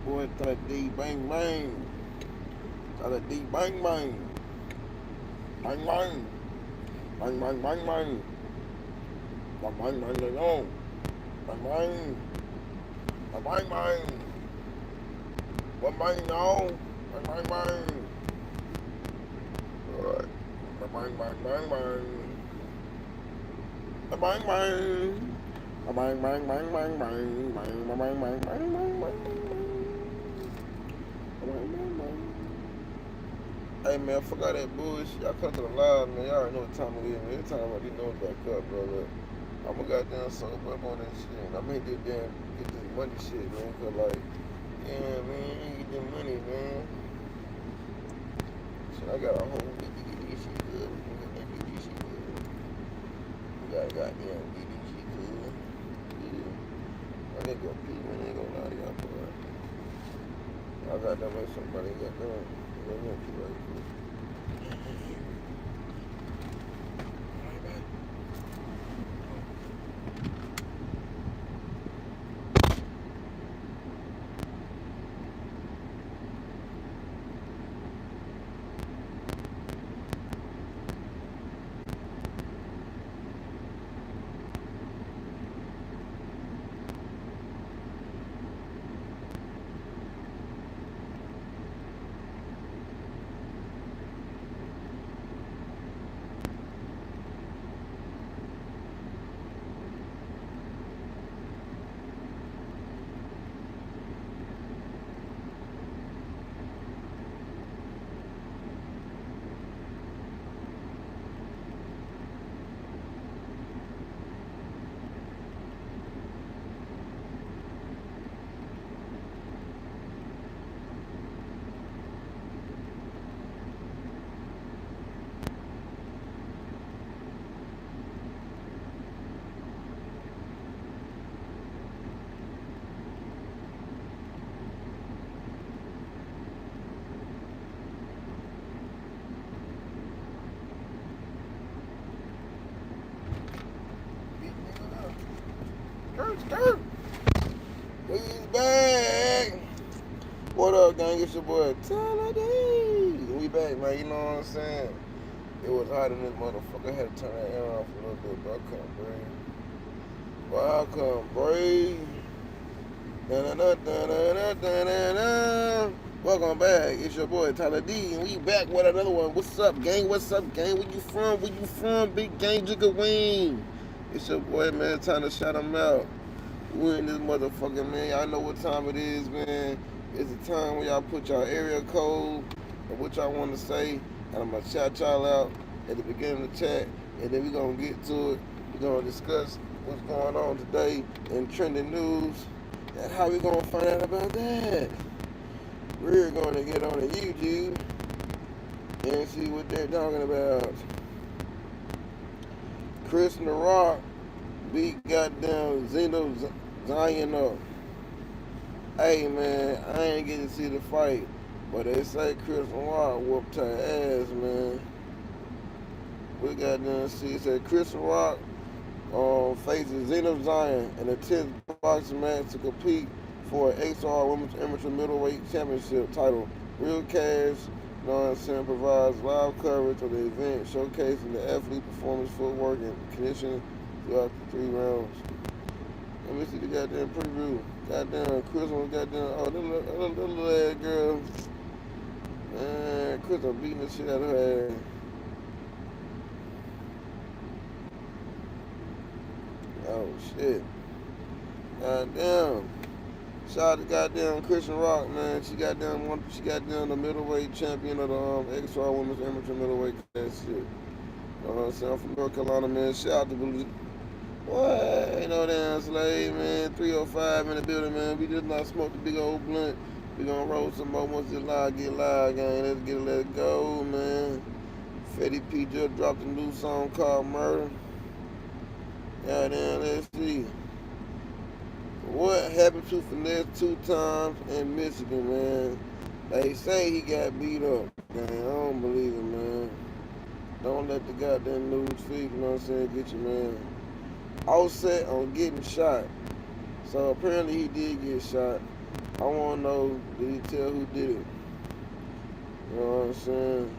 Boy, Tyla Dee, bang bang. Tyla Dee, bang bang. Bang bang. Bang bang bang bang. Bang bang bang bang bang. Bang bang. Bang bang bang. Bang bang no. Bang bang bang. Alright. Bang bang bang bang bang. Bang bang bang. Bang bang bang bang bang. Bang bang bang bang bang bang bang. Bang bang bang. Hey man, fuck all that bullshit. Y'all come to the live, man. Y'all already know what time it is, man. It's time I already know it's back up, brother. I'ma goddamn sober up on that shit. And I'ma hit this damn, get this money shit, man. Cause like, yeah, man, you get this money, man. Shit, I got a whole week to get this shit good. We can get this shit good. We gotta goddamn get this shit good. Yeah. I gotta go pee, man. I ain't gonna lie to y'all, boy. I got that make somebody got done. They won't pee right quick. Skirt. He's back. What up, gang? It's your boy Tyla Dee. We back, man. You know what I'm saying? It was hot in this motherfucker. I had to turn that air off a little bit, but I couldn't breathe. But I couldn't breathe. Da-da-da-da-da-da-da-da. Welcome back. It's your boy Tyla Dee, and we back with another one. What's up, gang? What's up, gang? Where you from? Where you from? Big gang, jigga wing. It's your boy, man. Time to shout him out. We in this motherfucker, man. Y'all know what time it is, man. It's the time when y'all put y'all area code and what y'all want to say, and I'm gonna shout y'all out at the beginning of the chat, and then we gonna get to it. We gonna discuss what's going on today in trending news, and how we gonna find out about that. We're gonna get on the YouTube and see what they're talking about. Chris and the Rock beat goddamn Zeno Zion up. Hey man, I ain't get to see the fight, but they say Chris and Rock whooped her ass, man. We got to see. It said Chris and Rock faces Zeno Zion in a 10th boxing match to compete for an XR Women's Amateur Middleweight Championship title. Real Cash, you know what I'm saying, provides live coverage of the event, showcasing the athlete performance, footwork, and conditioning throughout the 3 rounds. Let me see the goddamn preview. Goddamn, Chris was goddamn, oh, that little ass girl. Man, Chris was beating the shit out of her ass. Oh, shit. Goddamn. Shout out to goddamn Christian Rock, man. She got down the middleweight champion of the XR Women's Amateur Middleweight class shit. You know what I'm saying? I'm from North Carolina, man. Shout out to what? Ain't no damn slave, man. 305 in the building, man. We just not smoke the big old blunt. We gonna roll some more once this live get live, gang. Let's get it, let it go, man. Fetty P just dropped a new song called Murder. Goddamn, let's see. What happened to Finesse 2 times in Michigan, man? They say he got beat up. Man, I don't believe it, man. Don't let the goddamn news feed, you know what I'm saying, get you, man. All set on getting shot. So apparently he did get shot. I want to know, did he tell who did it? You know what I'm saying?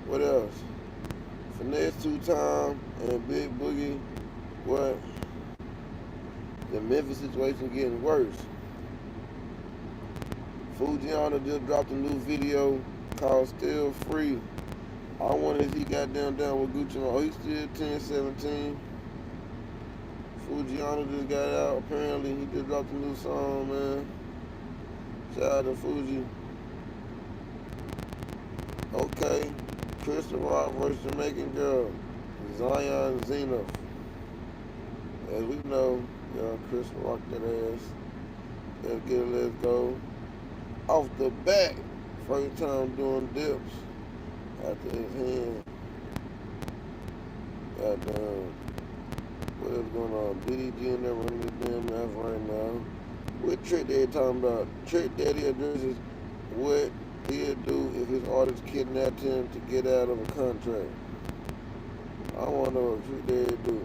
What else? Finesse 2 Time and Big Boogie. What? The Memphis situation getting worse. Fujiana just dropped a new video called Still Free. I wonder if he got down with Gucci Mane. Oh, he's still 10-17. Fujiana just got out. Apparently, he just dropped a new song, man. Shout out to Fuji. Okay. Crystal Rock versus Jamaican Girl. Zion Zenith. As we know, Crystal Rock that ass. Let's get it, let's go. Off the bat, first time doing dips after his hand. Goddamn. What is going on? DDG in there running this damn mouth right now. What Trick Daddy talking about? Trick Daddy addresses what he'd do if his artist kidnapped him to get out of a contract. I want to know what Trick Daddy do.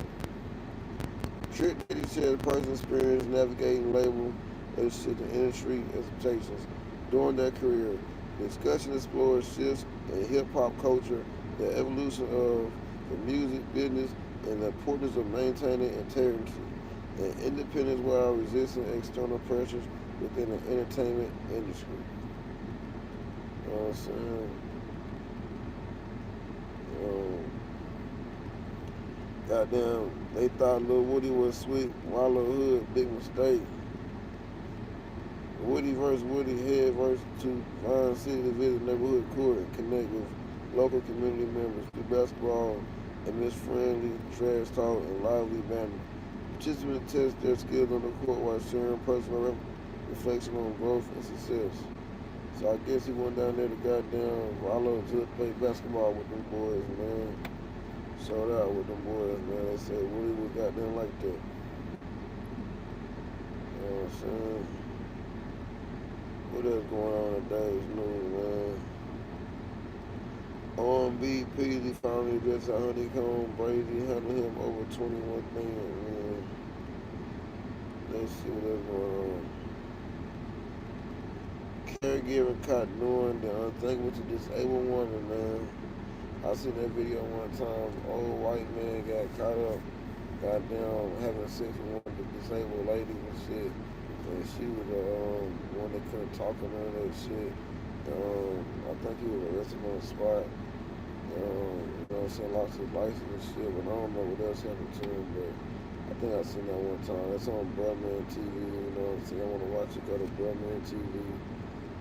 Trick Daddy said the person's experience navigating label relationship to industry expectations during their career. The discussion explores shifts in hip-hop culture, the evolution of the music business, and the importance of maintaining integrity and independence while resisting external pressures within the entertainment industry. You know what I'm saying? Goddamn, they thought Lil Woody was sweet. Wallow Hood, big mistake. Woody versus Woody, head versus to Vine City to visit neighborhood court and connect with local community members through basketball and Miss Friendly, trash talk, and lively banter. Participants test their skills on the court while sharing personal reflection on growth and success. So I guess he went down there to goddamn Wallow to play basketball with them boys, man. Showed out with them boys, man. They said Woody was goddamn like that. You know what I'm saying? What else going on in today's news, man? R&B Peasy finally addressed a honeycomb. Brady handled him over 21 million, man. Let's see what else going on. Caregiver caught doing the unthinkable to disabled woman, man. I seen that video one time. Old white man got caught up, goddamn, having sex with one of the disabled ladies and shit. And she was the one that couldn't talk or none of that shit. I think he was arrested on the spot. You know what I'm saying? Lost his license and shit, but I don't know what else happened to him. But I think I seen that one time. That's on Brotman TV. You know what I'm saying? I want to watch it. Go to Brotman TV.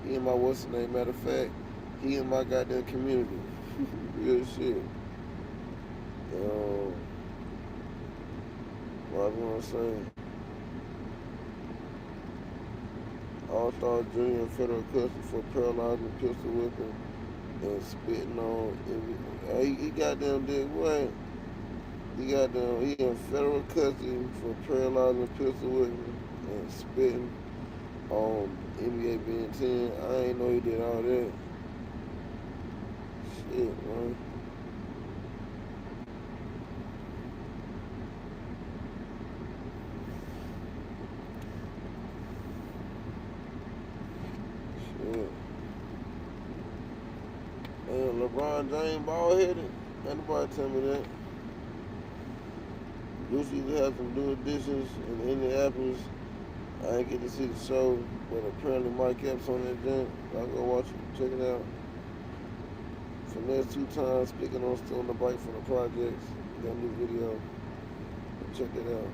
He and my what's the name? Matter of fact, he and my goddamn community. Real shit. What I was gonna say? All-Star Junior in federal custody for paralyzing, pistol whipping, and spitting on. He goddamn did what? He in federal custody for paralyzing, pistol whipping, and spitting on NBA being 10. I ain't know he did all that. Shit, man. Shit. Man, LeBron James bald headed. Ain't nobody tell me that. Lucy used to have some do dishes in Indianapolis. I ain't get to see the show, but apparently Mike Epps on that jump. I'll go watch it, check it out. Finesse 2 Times speaking on Still on the Bike from the projects. Got a new video. Check it out.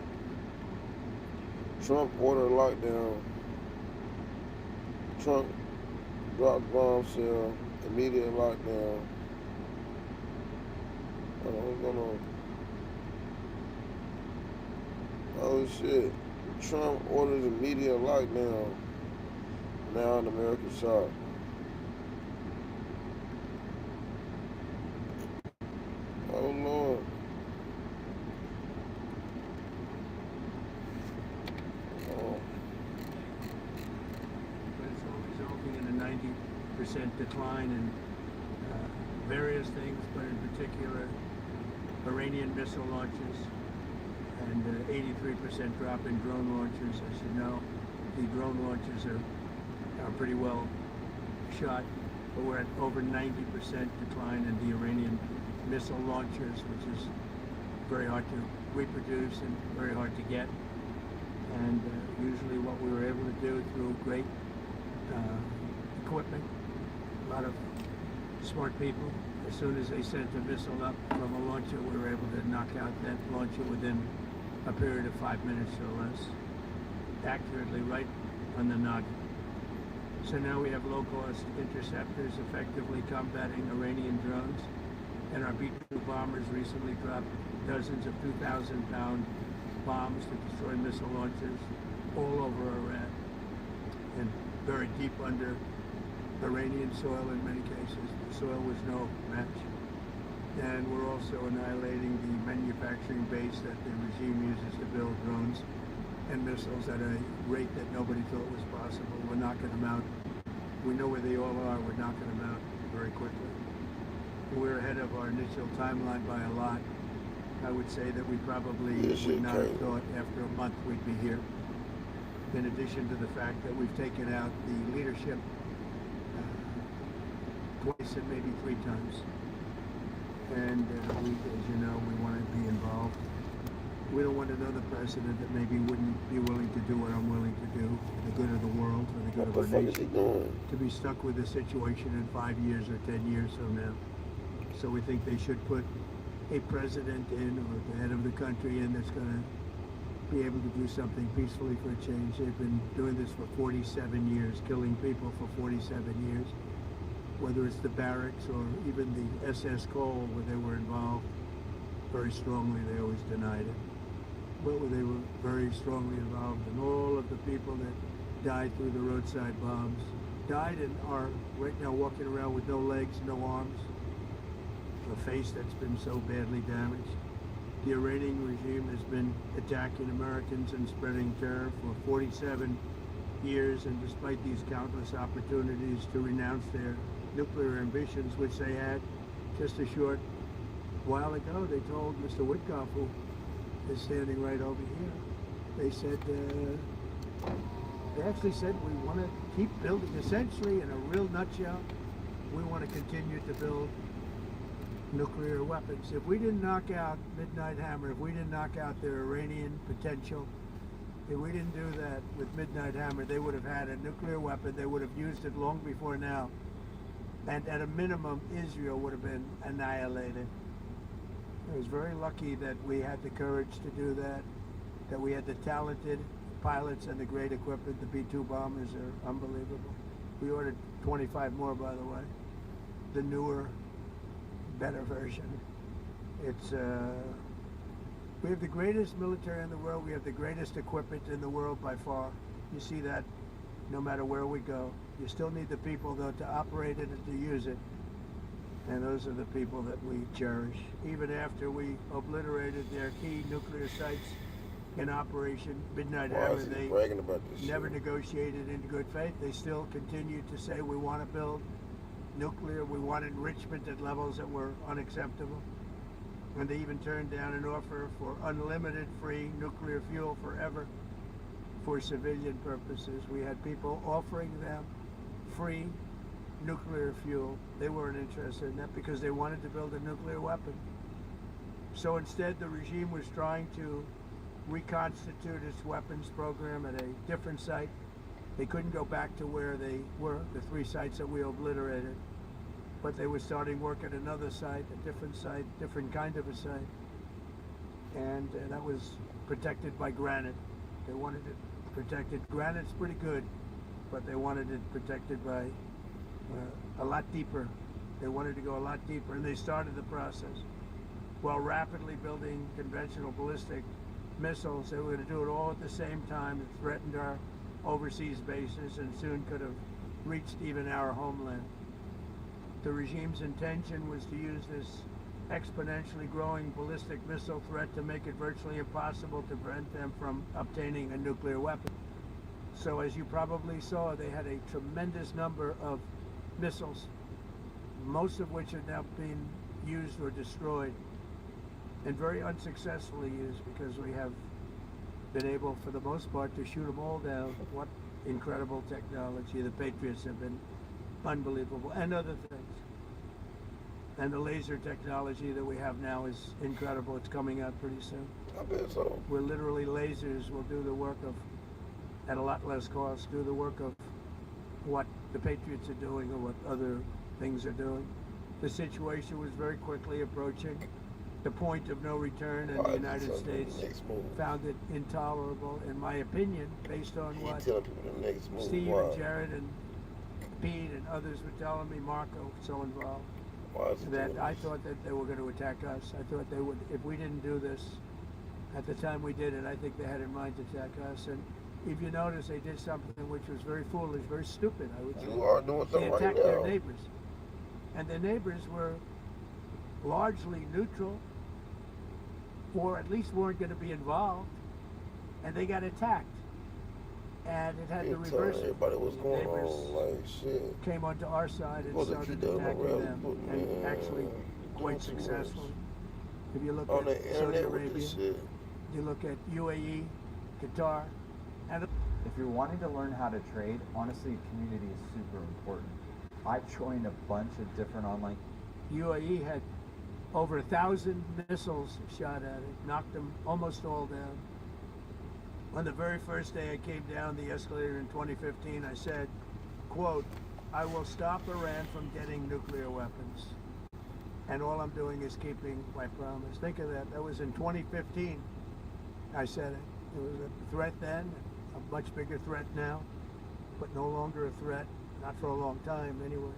Trump ordered lockdown. Trump dropped bombshell. Immediate lockdown. Hold on, what's going on? Oh shit. Trump orders immediate lockdown. Now in American shock. Oh Lord. Oh. It's resulting in a 90% decline in various things, but in particular Iranian missile launches and 83% drop in drone launches. As you know, the drone launches are pretty well shot, but we're at over 90% decline in the Iranian missile launchers, which is very hard to reproduce and very hard to get. And usually what we were able to do through great equipment, a lot of smart people, as soon as they sent a missile up from a launcher, we were able to knock out that launcher within a period of 5 minutes or less, accurately, right on the noggin. So now we have low-cost interceptors effectively combating Iranian drones, and our B-2 bombers recently dropped dozens of 2,000-pound bombs to destroy missile launchers all over Iran and very deep under Iranian soil in many cases. The soil was no match. And we're also annihilating the manufacturing base that the regime uses to build drones and missiles at a rate that nobody thought was possible. We're knocking them out. We know where they all are. We're knocking them out very quickly. We're ahead of our initial timeline by a lot. I would say that we probably would not have thought after a month we'd be here. In addition to the fact that we've taken out the leadership twice and maybe 3 times. And we, as you know, we want to be involved. We don't want another president that maybe wouldn't be willing to do what I'm willing to do for the good of the world, for the good of our nation, to be stuck with the situation in 5 years or 10 years from now. So we think they should put a president in, or the head of the country in, that's going to be able to do something peacefully for a change. They've been doing this for 47 years, killing people for 47 years. Whether it's the barracks or even the SS Cole, where they were involved very strongly, they always denied it. But they were very strongly involved, and all of the people that died through the roadside bombs died and are right now walking around with no legs, no arms, a face that's been so badly damaged. The Iranian regime has been attacking Americans and spreading terror for 47 years, and despite these countless opportunities to renounce their nuclear ambitions, which they had just a short while ago, they told Mr. Witkoff, who is standing right over here, they said, they actually said, we want to keep building, essentially, in a real nutshell, we want to continue to build nuclear weapons. If we didn't knock out Midnight Hammer, if we didn't knock out their Iranian potential, if we didn't do that with Midnight Hammer, they would have had a nuclear weapon. They would have used it long before now. And at a minimum, Israel would have been annihilated. I was very lucky that we had the courage to do that we had the talented pilots and the great equipment. The B-2 bombers are unbelievable. We ordered 25 more, by the way. The newer, better version. It's we have the greatest military in the world. We have the greatest equipment in the world by far. You see that no matter where we go. You still need the people, though, to operate it and to use it. And those are the people that we cherish. Even after we obliterated their key nuclear sites in Operation Midnight Hammer, they never negotiated in good faith. They still continued to say, we want to build nuclear, we want enrichment at levels that were unacceptable. And they even turned down an offer for unlimited free nuclear fuel forever for civilian purposes. We had people offering them free nuclear fuel. They weren't interested in that because they wanted to build a nuclear weapon. So instead, the regime was trying to reconstitute its weapons program at a different site. They couldn't go back to where they were, the 3 sites that we obliterated, but they were starting work at another site, different kind of a site, and that was protected by granite. They wanted it protected. Granite's pretty good, but they wanted it protected by a lot deeper. They wanted to go a lot deeper, and they started the process while rapidly building conventional ballistic missiles. They were going to do it all at the same time. It threatened our overseas bases and soon could have reached even our homeland. The regime's intention was to use this exponentially growing ballistic missile threat to make it virtually impossible to prevent them from obtaining a nuclear weapon. So as you probably saw, they had a tremendous number of missiles, most of which are now being used or destroyed, and very unsuccessfully used, because we have been able, for the most part, to shoot them all down. What incredible technology. The Patriots have been unbelievable, and other things. And the laser technology that we have now is incredible. It's coming out pretty soon. I bet so. Where literally lasers will do the work of, at a lot less cost, do the work of what the Patriots are doing or what other things are doing. The situation was very quickly approaching the point of no return, and the United States found it intolerable, in my opinion, based on what Steve and Jared and Pete and others were telling me. Marco was so involved that I thought that they were going to attack us. I thought they would, if we didn't do this at the time we did it, I think they had in mind to attack us. And if you notice, they did something which was very foolish, very stupid, I would say. You are doing something They right attacked now. their neighbors. And their neighbors were largely neutral, or at least weren't going to be involved, and they got attacked. And it had to reverse it. Everybody was going on like shit. Came onto our side and started attacking them, and actually quite successfully. If you look on at the Saudi internet with Arabia, this shit. you look at UAE, Qatar, and if you're wanting to learn how to trade, honestly, community is super important. I joined a bunch of different online. UAE had over 1,000 missiles shot at it, knocked them almost all down. On the very first day I came down the escalator in 2015, I said, quote, "I will stop Iran from getting nuclear weapons. And all I'm doing is keeping my promise." Think of that. That was in 2015. I said it. It was a threat then, a much bigger threat now, but no longer a threat, not for a long time anyway.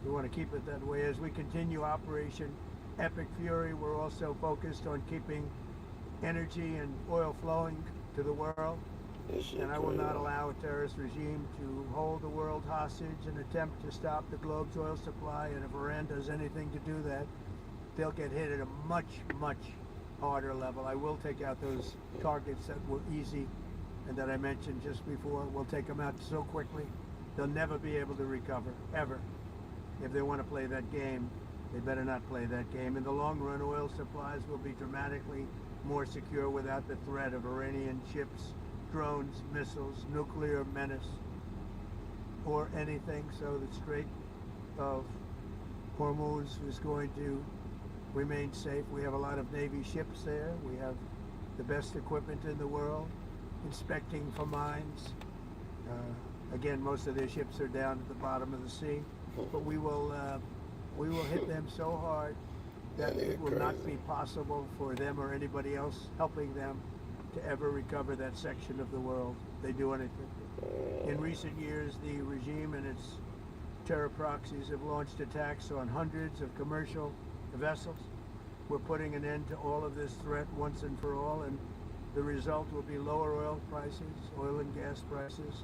We want to keep it that way. As we continue Operation Epic Fury, we're also focused on keeping energy and oil flowing to the world. And I will not allow a terrorist regime to hold the world hostage and attempt to stop the globe's oil supply. And if Iran does anything to do that, they'll get hit at a much, much harder level. I will take out those targets that were easy and that I mentioned just before. We'll take them out so quickly, they'll never be able to recover, ever. If they want to play that game, they better not play that game. In the long run, oil supplies will be dramatically more secure without the threat of Iranian ships, drones, missiles, nuclear menace, or anything. So the Strait of Hormuz is going to remain safe. We have a lot of Navy ships there. We have the best equipment in the world, inspecting for mines. Again, most of their ships are down at the bottom of the sea, but we will hit them so hard that it will not be possible for them or anybody else helping them to ever recover that section of the world. They do anything. In recent years, the regime and its terror proxies have launched attacks on hundreds of commercial vessels. We're putting an end to all of this threat once and for all, and the result will be lower oil prices, oil and gas prices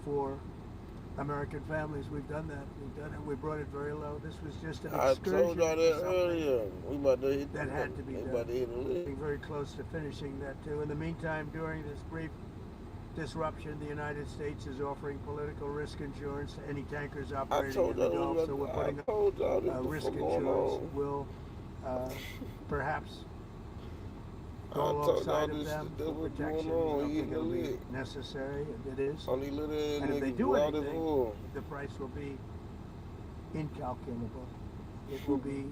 for American families. We've done that. We've done it. We brought it very low. This was just an excursion. I told y'all that earlier. We about to hit that had to be done. About to hit a lick. Being very close to finishing that too. In the meantime, during this brief disruption, the United States is offering political risk insurance to any tankers operating in the Gulf. So we're putting up risk insurance. Will perhaps go alongside of them for protection. I think it'll be necessary, and it is. And if they do anything, the price will be incalculable. It will be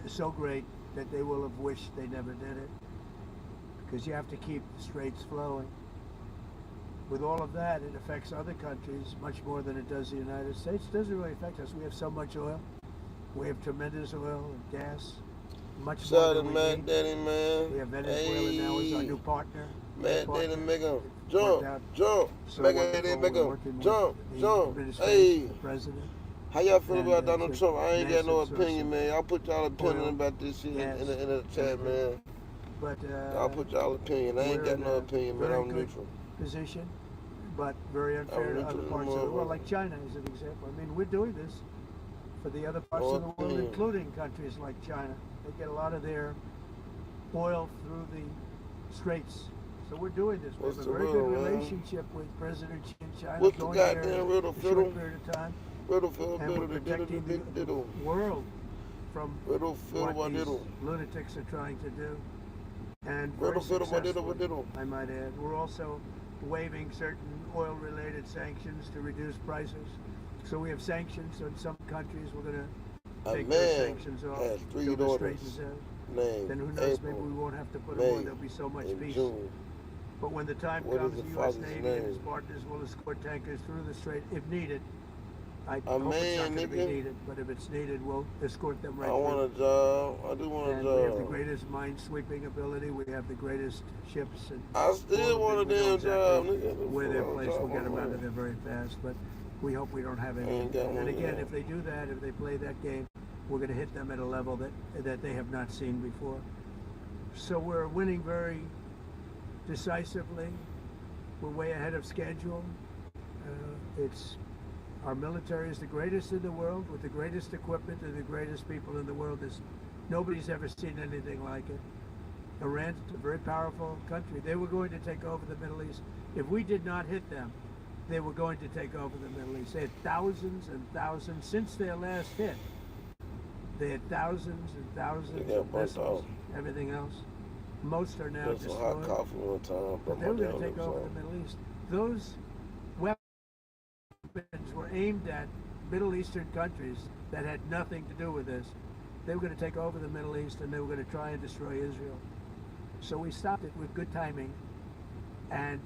so great that they will have wished they never did it, because you have to keep the straits flowing. With all of that, it affects other countries much more than it does the United States. It doesn't really affect us. We have so much oil. We have tremendous oil and gas. Much more than we need. Daddy, man. We have Venezuela now as our new partner. Matt Daddy, make him jump. So Make him jump. Hey. The president. How y'all feel about Donald Trump? I ain't got no opinion, man. Y'all put y'all opinion about this shit in the chat, man. But y'all put y'all opinion. I ain't got no opinion, man. I'm neutral. Position, but very unfair to other parts of the world, like China is an example. I mean, we're doing this for the other parts of the world, including countries like China. They get a lot of their oil through the straits. So we're doing this. We have a very good relationship with President Xi in China. What's the goddamn riddle, for a short period of time. And we're protecting the world from what these lunatics are trying to do. And very successfully, I might add. We're also waiving certain oil-related sanctions to reduce prices. So we have sanctions on some countries. We're going to A take those man sanctions off has three till this daughters straightens out. named Then who knows, maybe April, we won't have to put them May, on. There'll be so much and peace. June. But when the time What is comes, the the U.S. father's Navy and its name? partners will escort tankers through the strait if needed. I A hope it's not man, going to be nigga. needed, but if it's needed, we'll escort them right I through. want a job. I do want a And we have the job. greatest mine-sweeping ability. We have the greatest ships, and I still all want a of it. We know damn job, exactly nigga. where they're Fuck placed. job We'll get I them out want. of there very fast. But we hope we don't have I any. ain't got one And again, yet. if they do that, if they play that game, we're going to hit them at a level that they have not seen before. So we're winning very decisively. We're way ahead of schedule. Our military is the greatest in the world, with the greatest equipment and the greatest people in the world. Nobody's ever seen anything like it. Iran's a very powerful country. They were going to take over the Middle East. If we did not hit them, they were going to take over the Middle East. They had thousands and thousands since their last hit. They had thousands and thousands of missiles, everything else. Most are now There's some hot destroyed. coffee one time. But they were going to take over the Middle East. Those weapons were aimed at Middle Eastern countries that had nothing to do with this. They were going to take over the Middle East, and they were going to try and destroy Israel. So we stopped it with good timing, and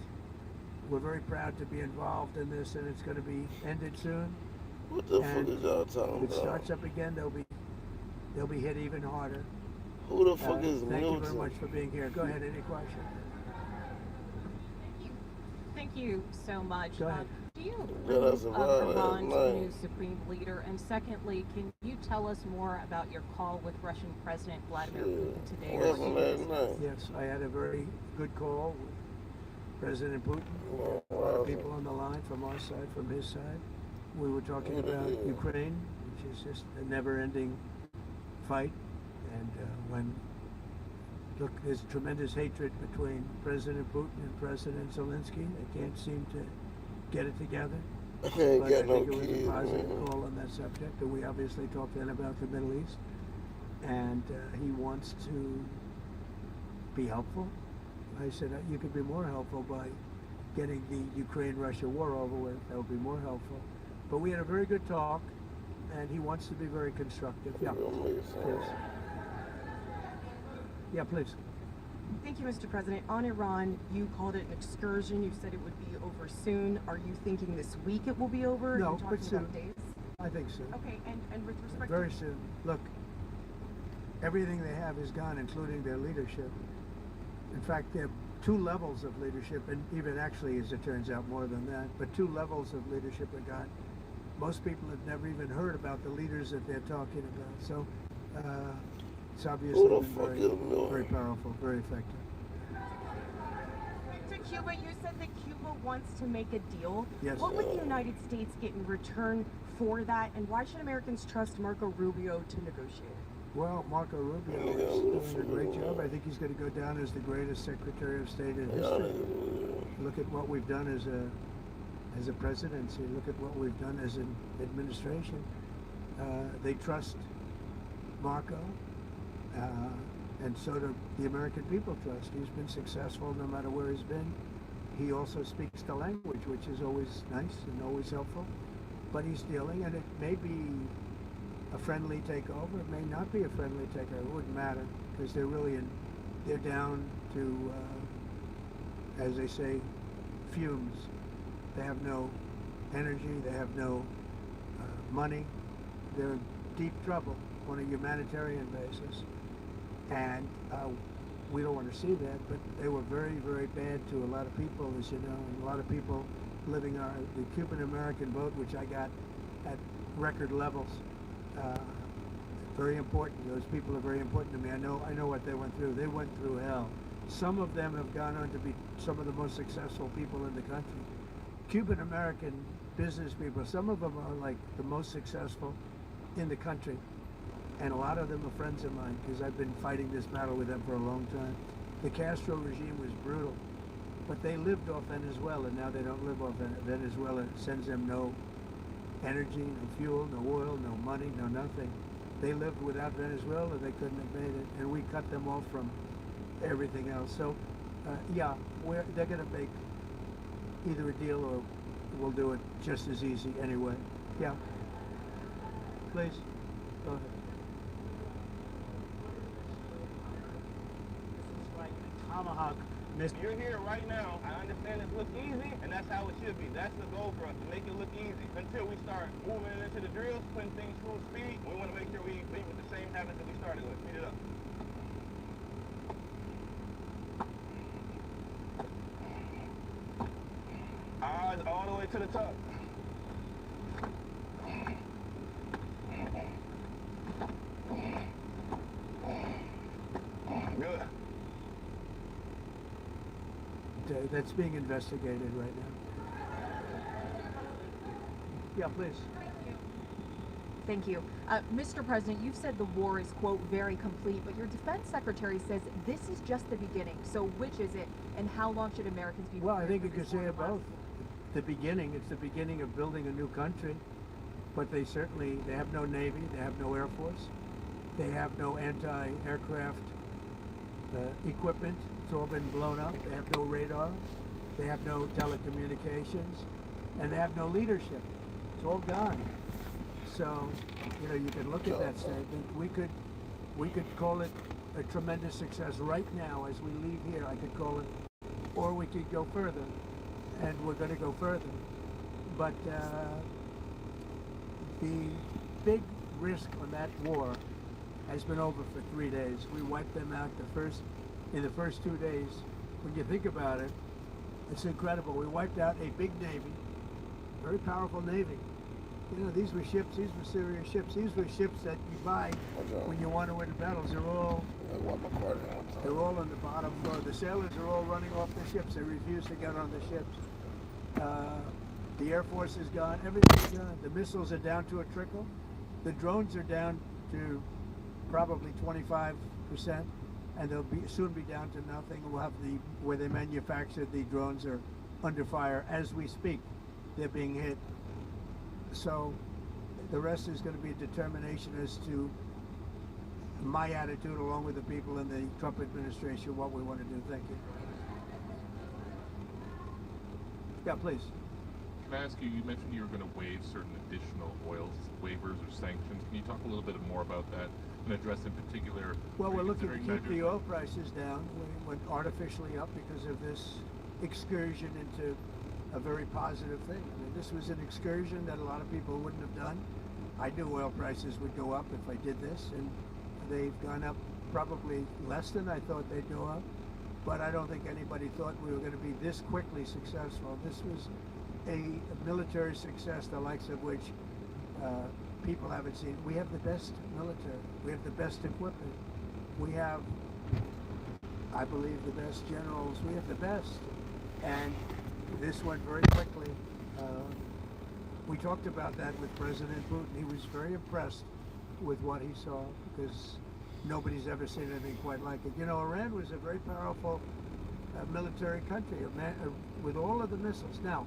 we're very proud to be involved in this, and it's going to be ended soon. What the fuck is y'all talking If it about? starts up again, they'll be hit even harder. Who the fuck is Thank you very Milton? much for being here. Go ahead, any question? Thank you so much. Go ahead. Do you Yeah, approve that's a of violent Iran's line. new supreme leader? And secondly, can you tell us more about your call with Russian President Vladimir Putin today? What happened last night? Yes, I had a very good call with President Putin. A lot of people on the line from our side, from his side. We were talking about Ukraine, which is just a never-ending fight. And look, there's tremendous hatred between President Putin and President Zelensky. They can't seem to get it together. I But ain't I got no think it was kids, a positive man. call on that subject. And we obviously talked then about the Middle East. And he wants to be helpful. I said, you could be more helpful by getting the Ukraine-Russia war over with. That would be more helpful. But we had a very good talk, and he wants to be very constructive. Yeah. Yes. Yeah, please. Thank you, Mr. President. On Iran, you called it an excursion. You said it would be over soon. Are you thinking this week it will be over? No, Are you talking but soon. about days? I think so. Okay, and with respect Very soon. Look, everything they have is gone, including their leadership. In fact, there are two levels of leadership, and even actually, as it turns out, more than that. But two levels of leadership are gone. Most people have never even heard about the leaders that they're talking about. So it's obviously Who the been fuck very, is Miller? very powerful, very effective. to Cuba, you said that Cuba wants to make a deal. Yes. What would the United States get in return for that, and why should Americans trust Marco Rubio to negotiate? Well, Marco Rubio is doing a great job. I think he's going to go down as the greatest Secretary of State in history. Look at what we've done as a presidency. Look at what we've done as an administration. They trust Marco, and so do the American people trust. He's been successful no matter where he's been. He also speaks the language, which is always nice and always helpful. But he's dealing, and it may be a friendly takeover. It may not be a friendly takeover. It wouldn't matter, because they're down to, as they say, fumes. They have no energy. They have no money. They're in deep trouble on a humanitarian basis. And we don't want to see that, but they were very, very bad to a lot of people, as you know, and a lot of people living on the Cuban-American vote, which I got at record levels. Very important. Those people are very important to me. I know what they went through. They went through hell. Some of them have gone on to be some of the most successful people in the country. Cuban-American business people, some of them are like the most successful in the country. And a lot of them are friends of mine, because I've been fighting this battle with them for a long time. The Castro regime was brutal, but they lived off Venezuela. Now they don't live off Venezuela. It sends them no energy, no fuel, no oil, no money, no nothing. They lived without Venezuela. They couldn't have made it, and we cut them off from everything else. So, yeah, they're going to make either a deal or we'll do it just as easy anyway. Yeah. Please, go ahead. This is like the tomahawk. You're here right now. I understand it looks easy, and that's how it should be. That's the goal for us, to make it look easy. Until we start moving into the drills, putting things full speed, we want to make sure we leave with the same habits that we started with. Speed it up. Eyes all the way to the top. Good. That's being investigated right now. Yeah, please. Thank you. Mr. President, you've said the war is, quote, very complete, but your defense secretary says this is just the beginning. So which is it, and how long should Americans be Well, I think prepared you for could this say war it to both. The beginning, it's the beginning of building a new country, but they have no Navy, they have no Air Force, they have no anti-aircraft equipment. It's all been blown up. They have no radar, they have no telecommunications, and they have no leadership. It's all gone. So, you can look at that statement. We could call it a tremendous success right now as we leave here. I could call it, or we could go further, and we're going to go further. But the big risk on that war has been over for 3 days. We wiped them out in the first 2 days. When you think about it, it's incredible. We wiped out a big navy, very powerful navy. These were ships. These were serious ships. These were ships that you buy when you want to win battles. They're all on the bottom floor. The sailors are all running off the ships. They refuse to get on the ships. The Air Force is gone. Everything's gone. The missiles are down to a trickle. The drones are down to probably 25%, and they'll soon be down to nothing. We'll have where they manufacture the drones are under fire as we speak. They're being hit. So the rest is going to be a determination as to my attitude, along with the people in the Trump administration, what we want to do. Thank you. Yeah, please. Can I ask you, you mentioned you were going to waive certain additional oil waivers or sanctions. Can you talk a little bit more about that and address in particular? Well, we're looking to considering keep the measures oil prices down. We went artificially up because of this excursion into a very positive thing. I mean, this was an excursion that a lot of people wouldn't have done. I knew oil prices would go up if I did this, and they've gone up probably less than I thought they'd go up. But I don't think anybody thought we were going to be this quickly successful. This was a military success, the likes of which people haven't seen. We have the best military. We have the best equipment. We have, I believe, the best generals. We have the best. And this went very quickly. We talked about that with President Putin. He was very impressed with what he saw because nobody's ever seen anything quite like it. Iran was a very powerful military country with all of the missiles. Now,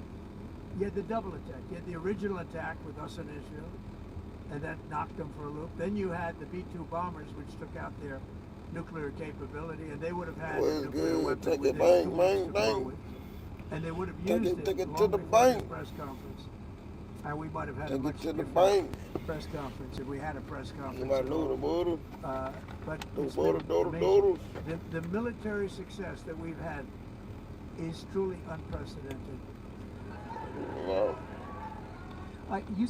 you had the double attack. You had the original attack with us in Israel, and that knocked them for a loop. Then you had the B-2 bombers, which took out their nuclear capability, and they would have had a nuclear weapon Take it, within 2 bang, weeks to bang, blow bang. it. And they would have Take used it it to long the before this bank. press conference. And we might have had a Take much it to the different bank. press conference if we had a press conference. Somebody at know all. the border. But The it's border, been doodles. amazing. The military success that we've had is truly unprecedented. Wow. You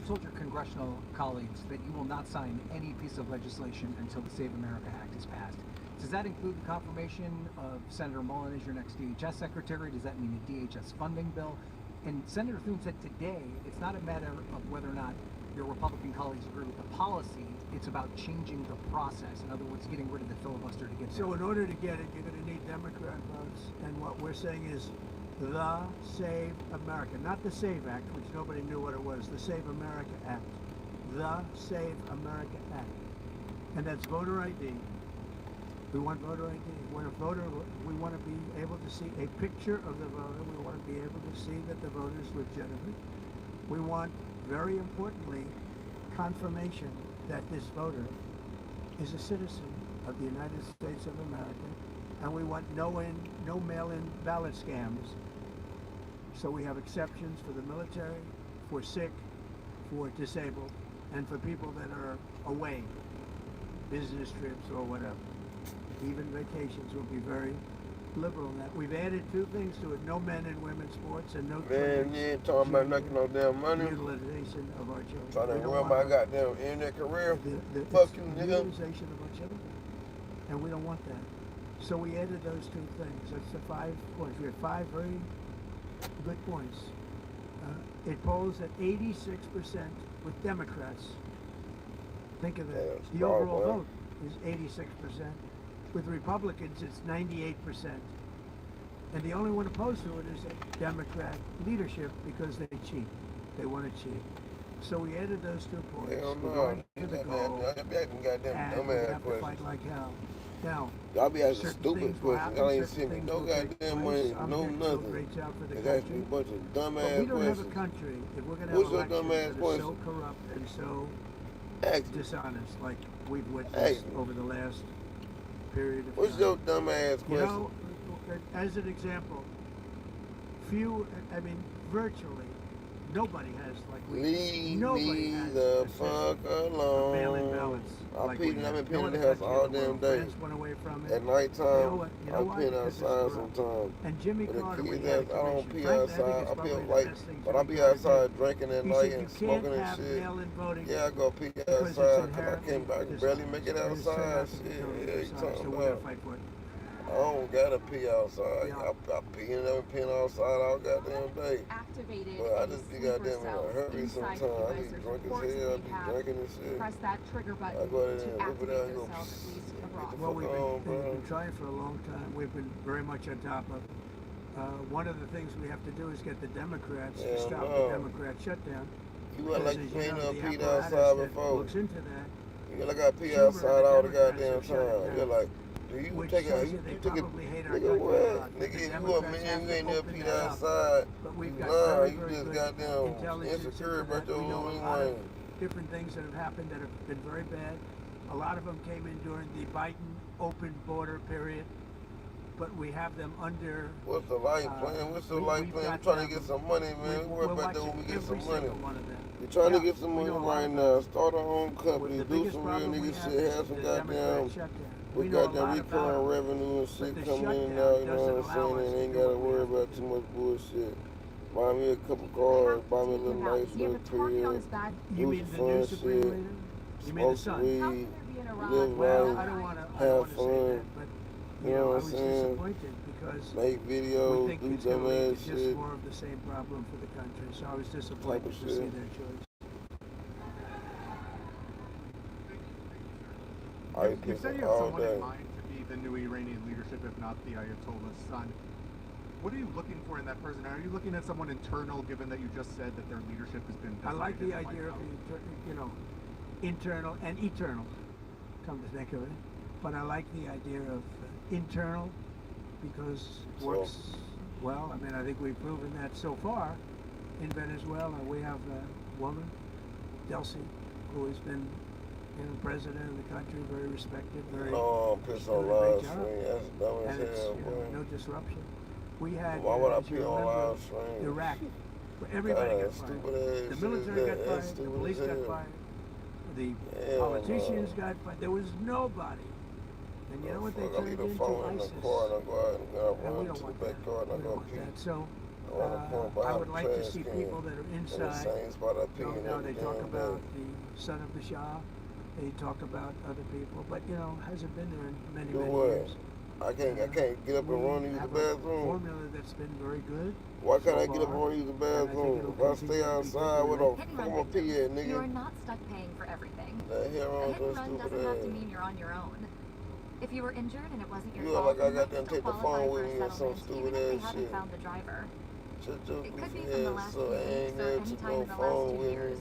told your congressional colleagues that you will not sign any piece of legislation until the Save America Act is passed. Does that include the confirmation of Senator Mullen as your next DHS secretary? Does that mean a DHS funding bill? And Senator Thune said today it's not a matter of whether or not your Republican colleagues agree with the policy, it's about changing the process. In other words, getting rid of the filibuster to get there. So in order to get it, you're going to need Democrat votes. And what we're saying is the Save America, not the Save Act, which nobody knew what it was, the Save America Act. The Save America Act. And that's voter ID. We want voter ID. When a voter, we want to be able to see a picture of the voter. We want to be able to see that the voter is legitimate. We want, very importantly, confirmation that this voter is a citizen of the United States of America. And we want no mail-in ballot scams. So we have exceptions for the military, for sick, for disabled, and for people that are away, business trips or whatever. Even vacations will be very liberal in that. We've added 2 things to it: no men and women's sports, and no Man, you ain't talking about junior making no damn money. utilization of our children. Trying to We don't ruin want my goddamn internet career. Fuck Fuck you, the nigga. utilization of our children, and we don't want that. So we added those 2 things. That's the 5 points. We had 5 very good points. It polls at 86% with Democrats. Think of that. Yeah, it's The smart, overall boy. vote is 86%. With Republicans, it's 98%. And the only one opposed to it is a Democrat leadership because they cheat. They want to cheat. So we added those 2 points. Hell We're no. going to the goal, Y'all be asking goddamn and we're going to dumbass have to fight questions. like hell. Now, Y'all be asking certain stupid things will questions. happen, Y'all ain't certain seen me things no will take goddamn place. money, I'm no here to do a nothing. great job for the They ask me country. a bunch of But dumbass we don't have a questions. country if we're going to What's have your dumbass elections that are so question? corrupt and so Ask me. dishonest like we've witnessed Hey. over the last period of What's time. your dumbass You question? know, as an example, virtually nobody has like Leave nobody me has the a system fuck of mail-in alone. ballots I'm like peeing, we I've have. been No peeing in other the house country all in the damn world. day. France went away from it. At nighttime, You know I'm why? peeing Because it's outside corrupt. sometimes. And Jimmy With the Carter, we kids, had a I don't commission. pee Frankly, I think outside. it's I probably pee the like, best thing but I Jimmy be Carter outside did. drinking at He night said you and can't smoking and have shit. mail-in voting Yeah, I go pee because it's outside because I inherently can barely make it dishonest. It is turned outside. out to be Shit, totally yeah, you dishonest, talking so we're gonna about? fight for it. I don't gotta pee outside. Yeah. I peeing up and peeing outside all goddamn day. Activated But I in the just be sleeper goddamn in a cells hurry inside sometimes. the I U.S. be There's drunk as reports hell. I that be they have drinking and shit. pressed that trigger button I go out to there and whip it activate out and those go, cells, at least get abroad. the Well, fuck we've on, been bro. trying for a long time. We've been very much on top of it. One of the things we have to do is get the Democrats to Hell stop no. the Democrat shutdown. You act like Because, you as ain't know, never the peed apparatus outside that before. looks into that, You act like I pee Schumer outside and the all the Democrats goddamn have shut it time. down. You're like, do you which take a, shows you they take a, probably hate our nigga country a what? lot. But Nigga, the you a Democrats man, have you to ain't never open peed that up. outside. But we've You got lying, very, you very just good goddamn intelligence insecure into about that. your We know own a lot of wine. different things that have happened that have been very bad. A lot of them came in during the Biden open border period, but we have them under. What's the light plan? What's the light we've plan? I'm got trying to them- get some money, man. We worry we're about that when watching we get every some money. single one of them. We're trying Yeah, to get some we money know a lot right about now. it. Start our own company. The Do biggest some real problem we nigga have shit. is Have some the goddamn. Democrat shutdown. We We know a got that lot about recurring them. revenue and But shit the coming in shutdown and out, you know doesn't what I'm allow saying? us And to ain't do gotta what we worry have to about do. too much bullshit. Buy me a couple You cars, have buy to me a take little him out. nice Does he have little a target on crib, his back? You do mean some the new fun Supreme shit, Leader? You mean the smoke some son? How weed, can there be an Iran? live Well, right, I don't want to have say fun, that, but you know I what I'm was saying? disappointed because Make we videos, think do it's going to lead dumbass to just shit, more of the same problem for the country. So I was type disappointed of to see shit. their choice. I You piss said you have all someone day. in mind to be the new Iranian leadership, if not the Ayatollah's son. What are you looking for in that person? Are you looking at someone internal, given that you just said that their leadership has been I like the decimated and idea of wiped out? the internal and eternal, come to think of it. But I like the idea of internal because it So- works well. I mean, I think we've proven that so far in Venezuela. We have a woman, Delcy, who has been president of the country, very respected, very No, I'm pissed on doing a great live job. stream. That's dumb as and it's hell, boy. no disruption. We had, Why would I as you pee on remember, live stream? Iraq, where everybody That got ass fired. stupid ass The shit military is got that. fired, That's the stupid police as got hell. fired, the Hell politicians no. got fired. There was nobody. And you know what they Fuck, I turned leave the into? phone in the ISIS. car and I go out and I And we run don't to the want back that. car and I We go don't want pee. that. So I want to point I behind would the like to trash see can. people that are In the inside. same spot I pee You in know, every they talk damn about day. the son of the Shah. They talk about other people, but hasn't been there in many, Do many what? years. I can't get up and run to use the have a bathroom. formula that's been very good. Why can't so I get up and far, run to use the and I think bathroom? it'll If I continue stay to be good outside, for what the the rest. fuck I'm gonna pee at, You are nigga? not stuck paying for everything. The hell A wrong hit with and that run stupid doesn't have to ass? mean you're on your own. If you were injured and it wasn't your You fault, act like I you got might them still take the qualify phone for with a me or some settlement, stupid even if they ass haven't shit. found the driver. Shut your It could goofy be from the ass last so few I ain't weeks or never any took time no in the last phone 2 with me. years.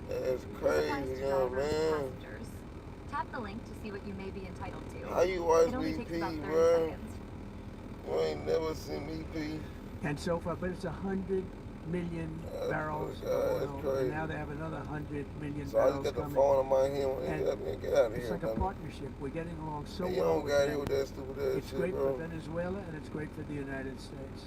That's This applies crazy, to young drivers and man. passengers. Tap the link to see what you may be entitled to. How you watch It only me takes pee, about 30 bruh? seconds. You ain't never seen me pee. And so far, but it's 100 million barrels of God, that's oil, crazy. and now they have another 100 million So I just barrels got the coming. phone in my hand And and let me get out of It's here. like a dummy. partnership. We're getting along so Hey, you well don't with got them. here with that stupid ass It's shit, great bro. for Venezuela and it's great for the United States.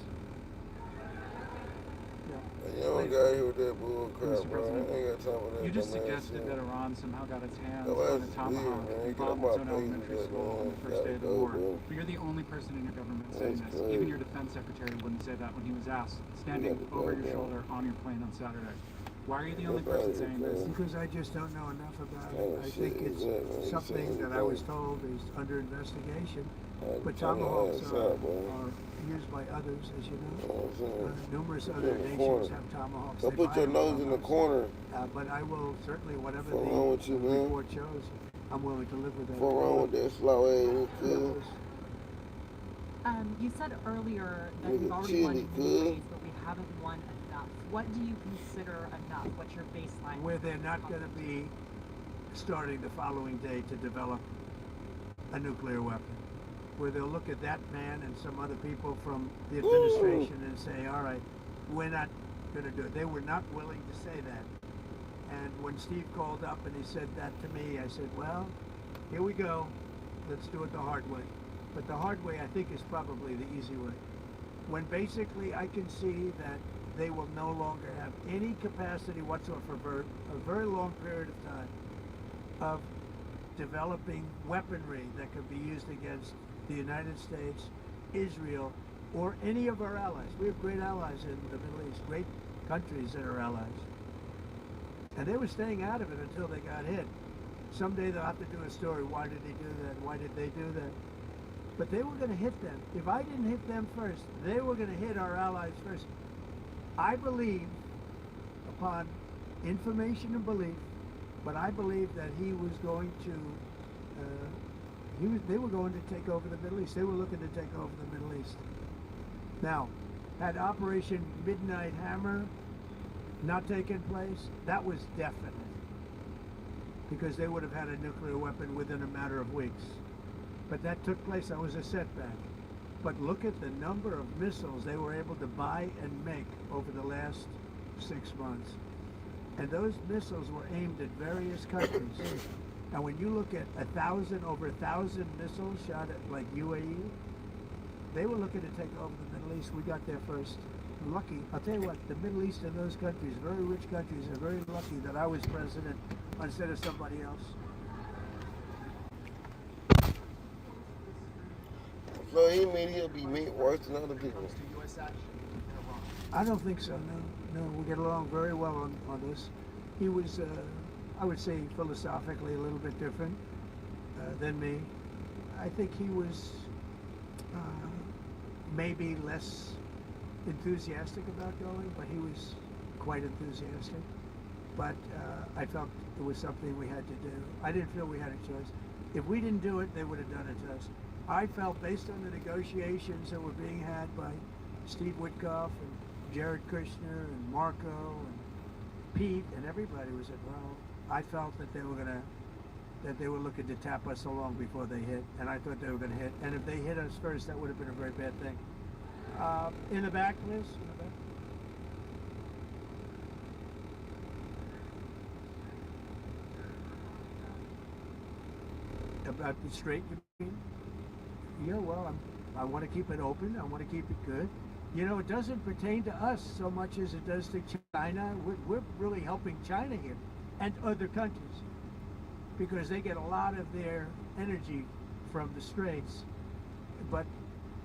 You don't got here with that bull crap, Mr. bro. I President, ain't got time for that. you just dumbass suggested shit. that Iran somehow got its hands Your on ass a is tomahawk weird, man. and Get bombed out its my own face elementary with that, school on man. the first day of the Gotta go, war. bro. But you're the only person in your government saying That's this. crazy. Even your defense secretary wouldn't say that when he was asked, standing You got to over go, your bro. shoulder on your plane on Saturday. Why are you the only Get out person of here, saying this? man. Because I just don't know enough about What kind it. of I shit think is it's that, man? You something saying that I was anything? told is under investigation. Like, But turn your tomahawks ass are out, bro. used by others, as you You know. know what I'm saying? Numerous Put other in the nations corner. have tomahawks. Go They put buy your them nose from in the us. corner. But I will certainly, whatever What's wrong with you, the man? report shows, I'm willing to live with that. What's wrong with that slow ass, cuz? You said earlier that Nigga we've already chilly, won in many cuz. ways, but we haven't won enough. What do you consider enough? What's your baseline? Where they're not going to be starting the following day to develop a nuclear weapon. Where they'll look at that man and some other people from the administration and say, all right, we're not going to do it. They were not willing to say that. And when Steve called up and he said that to me, I said, well, here we go. Let's do it the hard way. But the hard way, I think, is probably the easy way. When basically I can see that they will no longer have any capacity whatsoever for a very long period of time of developing weaponry that could be used against the United States, Israel, or any of our allies. We have great allies in the Middle East, great countries that are allies. And they were staying out of it until they got hit. Someday they'll have to do a story, why did he do that, why did they do that? But they were going to hit them. If I didn't hit them first, they were going to hit our allies first. I believe, upon information and belief, but I believe that he was going to, they were going to take over the Middle East. They were looking to take over the Middle East. Now, had Operation Midnight Hammer not taken place, that was definite. Because they would have had a nuclear weapon within a matter of weeks. But that took place, that was a setback. But look at the number of missiles they were able to buy and make over the last 6 months. And those missiles were aimed at various countries. And when you look at over 1,000 missiles shot at like UAE, they were looking to take over the Middle East. We got there first. Lucky. I'll tell you what, the Middle East and those countries, very rich countries, are very lucky that I was president instead of somebody else. So he mean he'll be worse than other people. I don't think so, no. No, we get along very well on this. He was, I would say, philosophically a little bit different than me. I think he was maybe less enthusiastic about going, but he was quite enthusiastic. But I felt it was something we had to do. I didn't feel we had a choice. If we didn't do it, they would have done it to us. I felt, based on the negotiations that were being had by Steve Witkoff and Jared Kushner and Marco and Pete and everybody was involved, I felt that they were looking to tap us along before they hit, and I thought they were going to hit. And if they hit us first, that would have been a very bad thing. In the back, Liz? In the back? About the strait, you mean? Yeah, well, I want to keep it open. I want to keep it good. You know, it doesn't pertain to us so much as it does to China. We're really helping China here and other countries because they get a lot of their energy from the straits. But,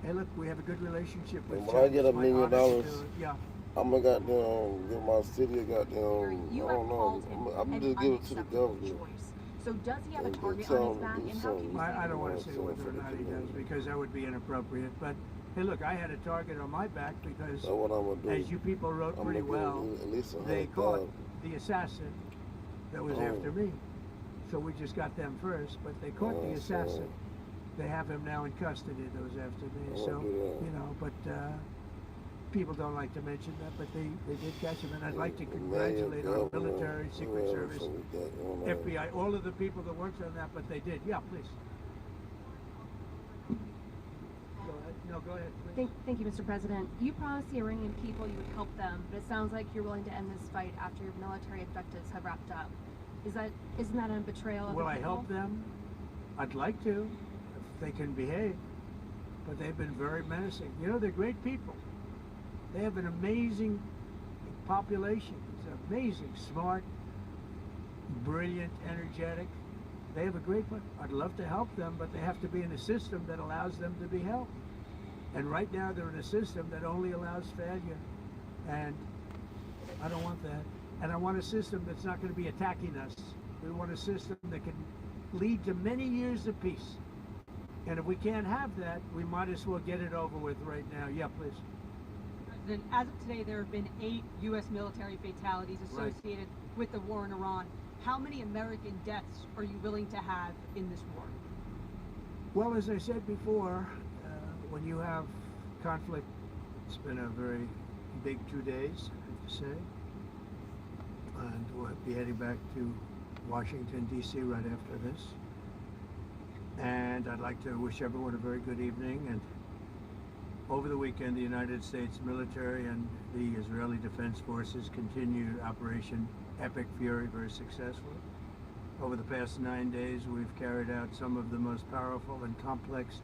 hey, look, we have a good relationship with When China. I get $1 million, yeah. I'm gonna goddamn give my city a goddamn, You I don't know, called him I'm an just give it to the unacceptable government. choice. So does he have a And target tell on his him to back? do And how can you something. say I don't want to Yeah, say so whether for or the not he does community. because that would be inappropriate. But hey, look, I had a target on my back because, That's what I'm gonna do. as you people wrote I'm pretty gonna well, give at least they caught 100,000. the assassin that was after me. So we just got them first, but they caught the assassin. They have him now in custody, those after me. I So, won't do that. you know, but people don't like to mention that, but they did catch him. And I'd like to The congratulate mayor, our governor, military, Secret whoever, Service, so we got going on. FBI, all of the people that worked on that, but they did. Yeah, please. Go ahead. No, go ahead, please. Thank you, Mr. President. You promised the Iranian people you would help them, but it sounds like you're willing to end this fight after your military objectives have wrapped up. Isn't that a betrayal of Will the I people? help them? I'd like to, if they can behave. But they've been very menacing. You know, they're great people. They have an amazing population is amazing, smart, brilliant, energetic. They have a great one. I'd love to help them, but they have to be in a system that allows them to be helped. And right now they're in a system that only allows failure. And I don't want that. And I want a system that's not going to be attacking us. We want a system that can lead to many years of peace. And if we can't have that, we might as well get it over with right now. Yeah, please. President, as of today, there have been 8 U.S. military fatalities associated with the war in Iran. How many American deaths are you willing to have in this war? Well, as I said before, when you have conflict, it's been a very big 2 days, I have to say. And we'll be heading back to Washington, D.C. right after this. And I'd like to wish everyone a very good evening. And over the weekend, the United States military and the Israeli Defense Forces continued Operation Epic Fury very successfully. Over the past 9 days, we've carried out some of the most powerful and complex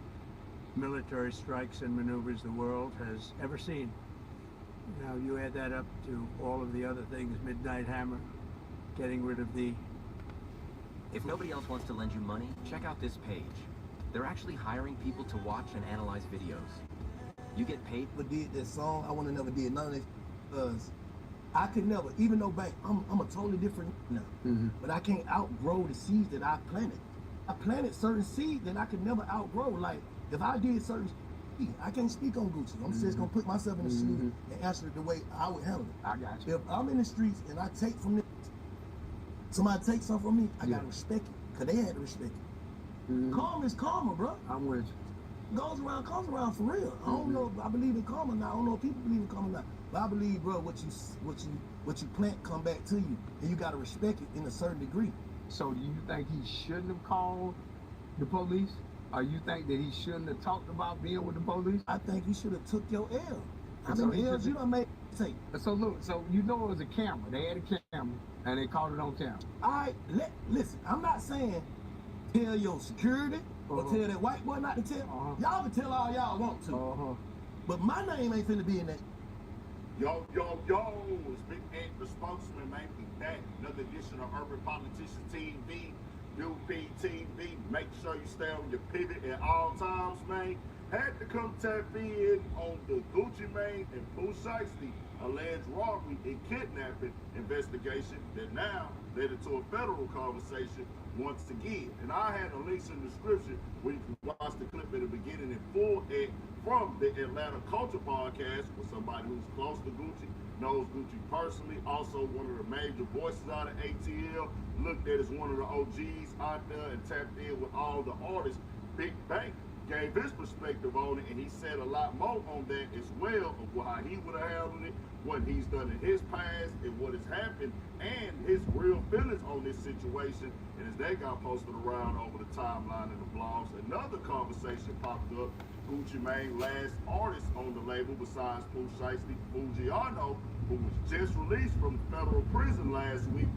military strikes and maneuvers the world has ever seen. Now you add that up to all of the other things, Midnight Hammer, getting rid of the... If nobody else wants to lend you money, check out this page. They're actually hiring people to watch and analyze videos. You get paid. Never did this song. I want to never did none of this because I could never, even though back, I'm a totally different now. But I can't outgrow the seeds that I planted. I planted certain seeds that I could never outgrow. Like if I did certain, I can't speak on Gucci. I'm just gonna put myself in the shoes and answer it the way I would handle it. I got you. If I'm in the streets and I take from them, somebody takes something from me, I gotta respect it, cause they had to respect it. Karma is karma, bro. I'm with you. Goes around, comes around for real. I don't know if I believe in karma now. I don't know if people believe in karma now. But I believe, bro, what you plant come back to you, and you gotta respect it in a certain degree. So do you think he shouldn't have called the police? Or you think that he shouldn't have talked about being with the police? I think you should have took your L. How many L's you done made? Take. So look, so you know it was a camera. They had a camera, and they caught it on camera. All right, listen. I'm not saying tell your security or tell that white boy not to tell. Y'all can tell all y'all want to. But my name ain't finna be in that. Yo, it's Big Ant, the spokesman, man. We back. Another edition of Urban Politicians TV, UPTV. Make sure you stay on your pivot at all times, man. Had to come tap in on the Gucci Mane and Pooh Shiesty alleged robbery and kidnapping investigation that now led into a federal conversation once again. And I had the links in the description where you can watch the clip at the beginning in full from the Atlanta Culture Podcast with somebody who's close to Gucci, knows Gucci personally, also one of the major voices out of ATL, looked at as one of the OGs out there and tapped in with all the artists. Big Bank gave his perspective on it, and he said a lot more on that as well of how he would have handled it, what he's done in his past, and what has happened, and his real feelings on this situation. And as they got posted around over the timeline and the blogs, another conversation popped up. Gucci Mane, last artist on the label besides Pooh Shiesty, Fujiano, who was just released from federal prison last week,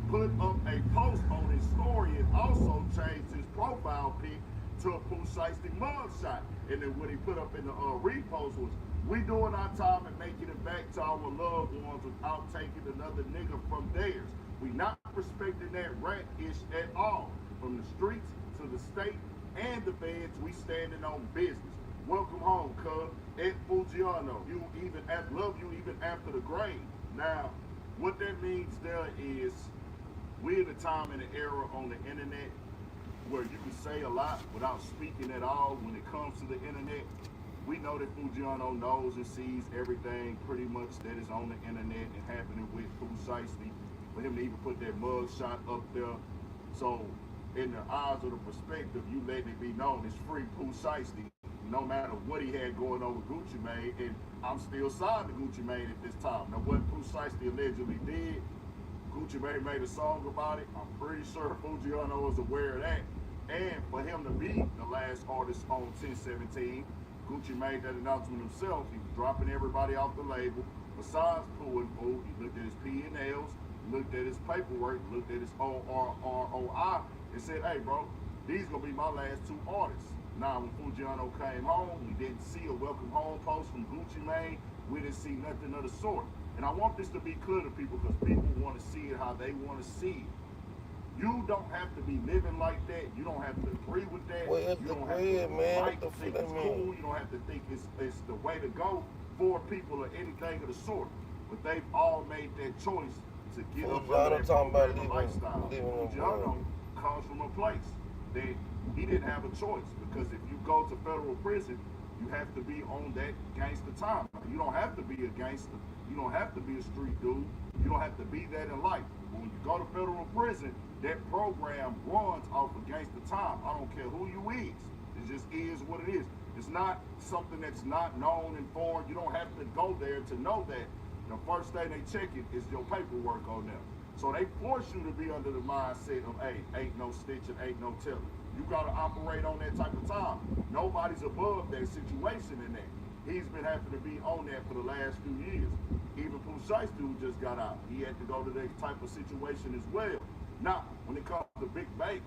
put up a post on his story and also changed his profile pic to a Pooh Shiesty mugshot. And then what he put up in the repost was, we doing our time and making it back to our loved ones without taking another nigga from theirs. We not respecting that rat-ish at all. From the streets to the state and the feds, we standing on business. Welcome home, cuz. Ed Fujiano. You even love you even after the grave. Now, what that means there is we're in a time and an era on the internet where you can say a lot without speaking at all when it comes to the internet. We know that Fujiano knows and sees everything pretty much that is on the internet and happening with Pooh Shiesty. For him to even put that mug shot up there. So in the eyes of the perspective, you letting it be known it's free Pooh Shiesty, no matter what he had going on with Gucci Mane. And I'm still signed to Gucci Mane at this time. Now what Pooh Shiesty allegedly did, Gucci Mane made a song about it. I'm pretty sure Fujiano was aware of that. And for him to be the last artist on 1017, Gucci made that announcement himself. He was dropping everybody off the label. Besides Pooh and Pooh, he looked at his P&Ls, looked at his paperwork, looked at his ORROI, and said, hey bro, these gonna be my last 2 artists. Now when Fujiano came home, we didn't see a welcome home post from Gucci Mane. We didn't see nothing of the sort. And I want this to be clear to people because people want to see it how they want to see it. You don't have to be living like that. You don't have to agree with that. Well, it's You the don't have bread, to man. like What to the think fuck it's that cool. mean? You don't have to think it's the way to go for people or anything of the sort. But they've all made that choice to get up Fujiano under that talking about program lifestyle. leaving the Fujiano comes from a place that he didn't have a choice because if you go to federal prison, you have to be on that gangster time. You don't have to be a gangster. You don't have to be a street dude. You don't have to be that in life. When you go to federal prison, that program runs off of gangster time. I don't care who you is. It just is what it is. It's not something that's not known and foreign. You don't have to go there to know that. The first thing they check it is your paperwork on them. So they force you to be under the mindset of, hey, ain't no stitching, ain't no telling. You gotta operate on that type of time. Nobody's above that situation in that. He's been having to be on that for the last few years. Even Pooh Shiesty, who just got out, he had to go to that type of situation as well. Now, when it comes to Big Bank,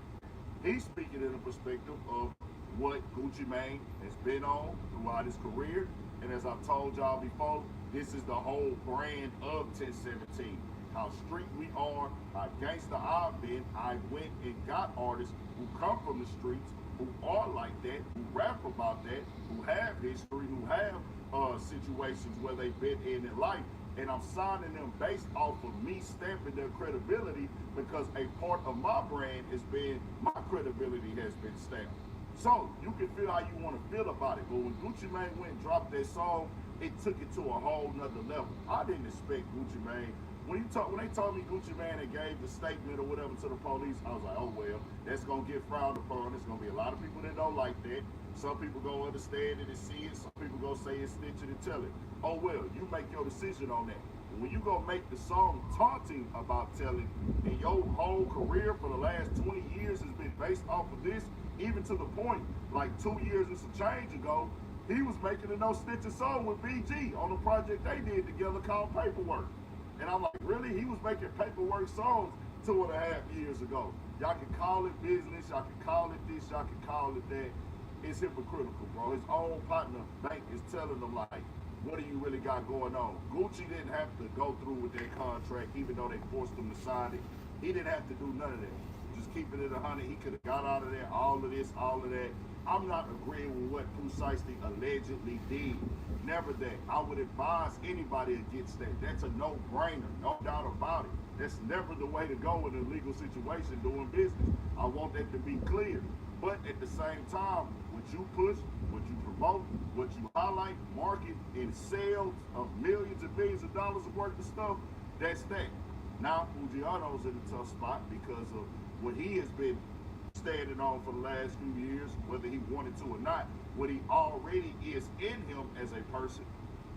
he's speaking in a perspective of what Gucci Mane has been on throughout his career. And as I've told y'all before, this is the whole brand of 1017. How street we are, how gangster I've been. I went and got artists who come from the streets, who are like that, who rap about that, who have history, who have situations where they've been in life. And I'm signing them based off of me stamping their credibility because a part of my brand has been, my credibility has been stamped. So you can feel how you want to feel about it. But when Gucci Mane went and dropped that song, it took it to a whole nother level. I didn't expect Gucci Mane. When they told me Gucci Mane and gave the statement or whatever to the police, I was like, oh well, that's gonna get frowned upon. There's gonna be a lot of people that don't like that. Some people go understand it and see it. Some people go say it's stitching and tell it. Oh well, you make your decision on that. When you go make the song taunting about telling, and your whole career for the last 20 years has been based off of this, even to the point, like 2 years and some change ago, he was making a no stitching song with BG on a project they did together called Paperwork. And I'm like, really? He was making Paperwork songs 2.5 years ago. Y'all can call it business, y'all can call it this, y'all can call it that. It's hypocritical, bro. His own partner, Bank, is telling him, like, what do you really got going on? Gucci didn't have to go through with that contract, even though they forced him to sign it. He didn't have to do none of that. Just keeping it 100, he could have got out of there, all of this, all of that. I'm not agreeing with what Pooh Shiesty allegedly did. Never that. I would advise anybody against that. That's a no-brainer, no doubt about it. That's never the way to go in a legal situation doing business. I want that to be clear. But at the same time, what you push, what you promote, what you highlight, market, and sales of millions and millions of dollars worth of stuff, that's that. Now, Fujiano's in a tough spot because of what he has been standing on for the last few years, whether he wanted to or not, what he already is in him as a person.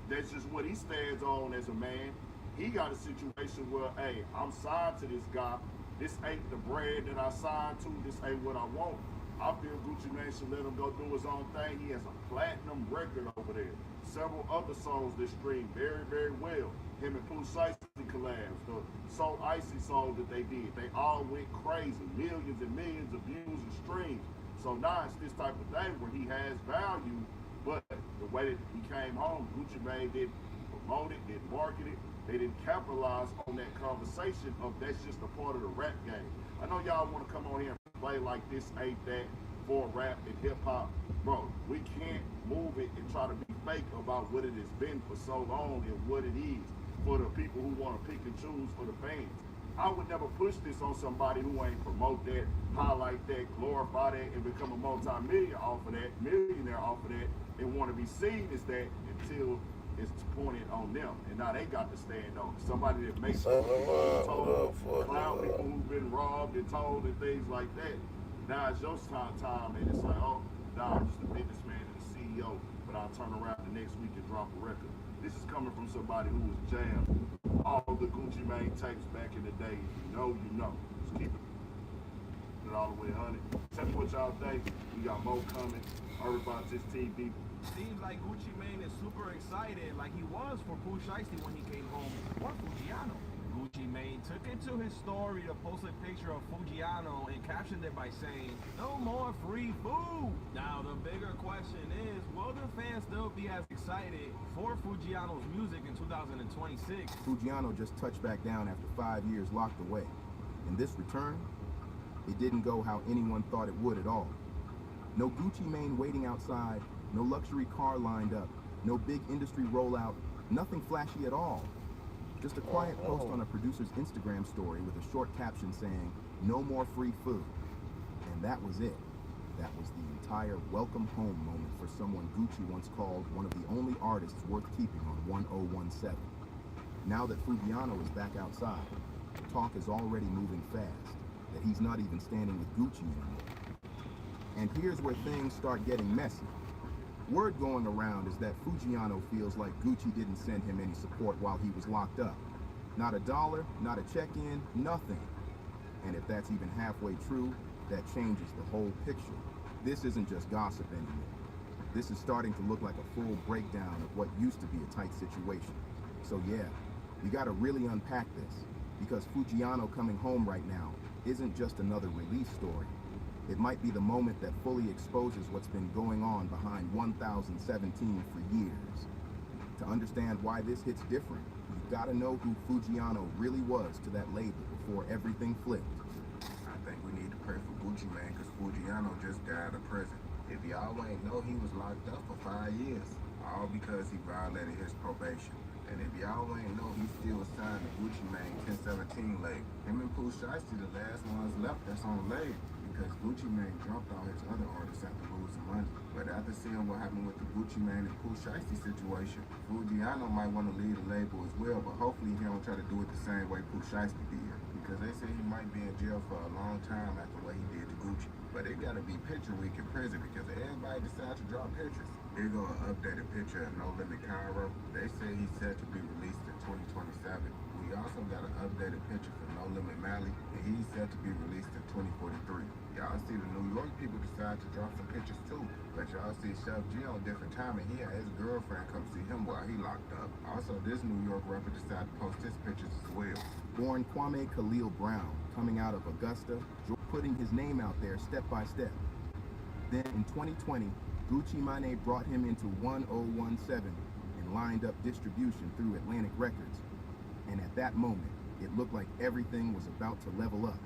That's just what he stands on as a man. He got a situation where, hey, I'm signed to this guy. This ain't the brand that I signed to. This ain't what I want. I feel Gucci Mane should let him go do his own thing. He has a platinum record over there. Several other songs that stream very, very well. Him and Pooh Shiesty collabs. The So Icy song that they did. They all went crazy. Millions and millions of views and streams. So now it's this type of thing where he has value, but the way that he came home, Gucci Mane didn't promote it, didn't market it. They didn't capitalize on that conversation of that's just a part of the rap game. I know y'all want to come on here and play like this ain't that for rap and hip hop. Bro, we can't move it and try to be fake about what it has been for so long and what it is for the people who want to pick and choose for the fans. I would never push this on somebody who ain't promote that, highlight that, glorify that, and become a multi-millionaire off of that, and want to be seen as that until it's pointed on them. And now they got to stand on it. Somebody that makes told, clown people who've been robbed and told and things like that. Now it's your time, and it's like, oh, nah, I'm just a businessman and a CEO, but I'll turn around the next week and drop a record. This is coming from somebody who was jammed all the Gucci Mane tapes back in the day. You know. Just keep it all the way 100. Tell me what y'all think. We got more coming. Urban This TV. Seems like Gucci Mane is super excited, like he was for Pooh Shiesty when he came home, or Fujiano. Gucci Gucci Mane took it to his story to post a picture of Fujiano and captioned it by saying, "No more free food." Now the bigger question is, will the fans still be as excited for Fujiano's music in 2026? Fujiano just touched back down after 5 years locked away. And this return, it didn't go how anyone thought it would at all. No Gucci Mane waiting outside, no luxury car lined up, no big industry rollout, nothing flashy at all. Just a quiet post on a producer's Instagram story with a short caption saying, "No more free food." And that was it. That was the entire welcome home moment for someone Gucci once called one of the only artists worth keeping on 1017. Now that Fujiano is back outside, talk is already moving fast, that he's not even standing with Gucci anymore. And here's where things start getting messy. Word going around is that Fujiano feels like Gucci didn't send him any support while he was locked up. Not a dollar, not a check-in, nothing. And if that's even halfway true, that changes the whole picture. This isn't just gossip anymore. This is starting to look like a full breakdown of what used to be a tight situation. So yeah, you gotta really unpack this, because Fujiano coming home right now isn't just another release story. It might be the moment that fully exposes what's been going on behind 1017 for years. To understand why this hits different, you've got to know who Fujiano really was to that label before everything flipped. I think we need to pray for Gucci Mane, because Fujiano just got out of prison. If y'all ain't know, he was locked up for 5 years, all because he violated his probation. And if y'all ain't know, he still signed the Gucci Mane 1017 label. Him and Pooh Shiesty the last ones left that's on label, because Gucci Mane dropped all his other artists after losing money. But after seeing what happened with the Gucci Mane and Pooh Shiesty situation, Fujiano might want to leave the label as well, but hopefully he don't try to do it the same way Pooh Shiesty did, because they say he might be in jail for a long time after what he did to Gucci. But it gotta be picture week in prison, because everybody decides to drop pictures. Here go an updated picture of No Limit Cairo. They say he's set to be released in 2027. We also got an updated picture for No Limit Mally, and he's set to be released in 2043. Y'all see the New York people decide to drop some pictures too. But y'all see Chef G on different time, and he had his girlfriend come see him while he locked up. Also, this New York rapper decided to post his pictures as well. Born Kwame Khalil Brown, coming out of Augusta, putting his name out there step by step. Then in 2020, Gucci Mane brought him into 1017 and lined up distribution through Atlantic Records. And at that moment, it looked like everything was about to level up.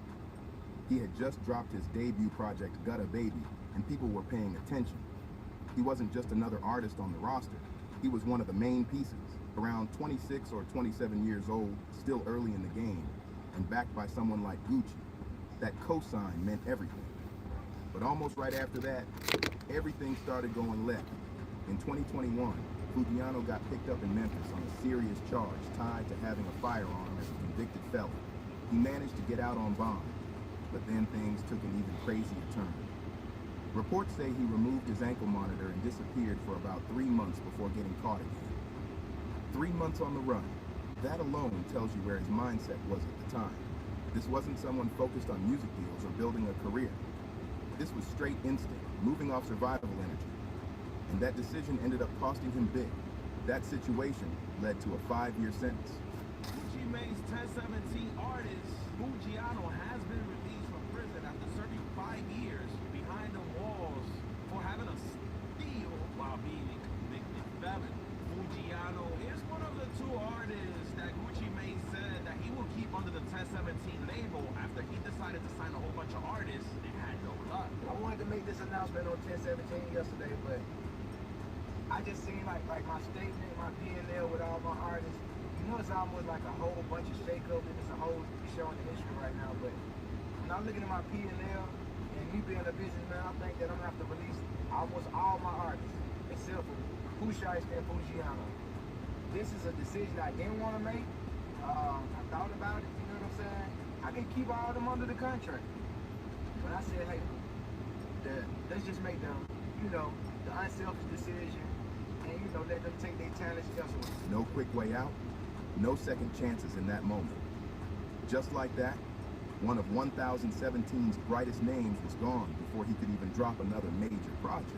He had just dropped his debut project, Gutta Baby, and people were paying attention. He wasn't just another artist on the roster. He was one of the main pieces, around 26 or 27 years old, still early in the game, and backed by someone like Gucci. That cosign meant everything. But almost right after that, everything started going left. In 2021, Fujiano got picked up in Memphis on a serious charge tied to having a firearm as a convicted felon. He managed to get out on bond, but then things took an even crazier turn. Reports say he removed his ankle monitor and disappeared for about 3 months before getting caught again. 3 months on the run. That alone tells you where his mindset was at the time. This wasn't someone focused on music deals or building a career. This was straight instinct, moving off survival energy. And that decision ended up costing him big. That situation led to a 5-year sentence. Gucci Mane's 1017 artist, Fujiano, has been released from prison after serving 5 years behind the walls for having a steal while being a convicted felon. Fujiano is one of the 2 artists that Gucci Mane said that he will keep under the 1017 label after he decided to sign a whole bunch of artists and had no luck. I wanted to make this announcement on 1017 yesterday, but I just seen like my statement, my P&L with all my artists. You know, it's almost like a whole bunch of shake-up, and it's a whole show in the history right now. But when I'm looking at my P&L, and me being a businessman, I think that I'm gonna have to release almost all my artists, except for Pooh Shiesty and Fujiano. This is a decision I didn't want to make. I thought about it, you know what I'm saying? I can keep all of them under the contract. But I said, hey, let's just make them, the unselfish decision, and, let them take their talents elsewhere. No quick way out, no second chances in that moment. Just like that, one of 1017's brightest names was gone before he could even drop another major project.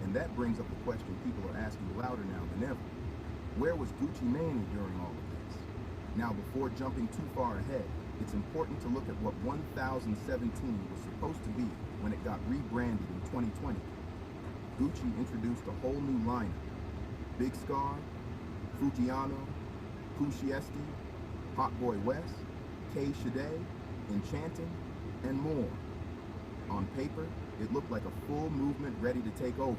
And that brings up the question people are asking louder now than ever. Where was Gucci Mane during all of this? Now, before jumping too far ahead, it's important to look at what 1017 was supposed to be when it got rebranded in 2020. Gucci introduced a whole new lineup. Big Scar, Fujiano, Pusciesti, Hot Boy West, K. Shade, Enchanting, and more. On paper, it looked like a full movement ready to take over.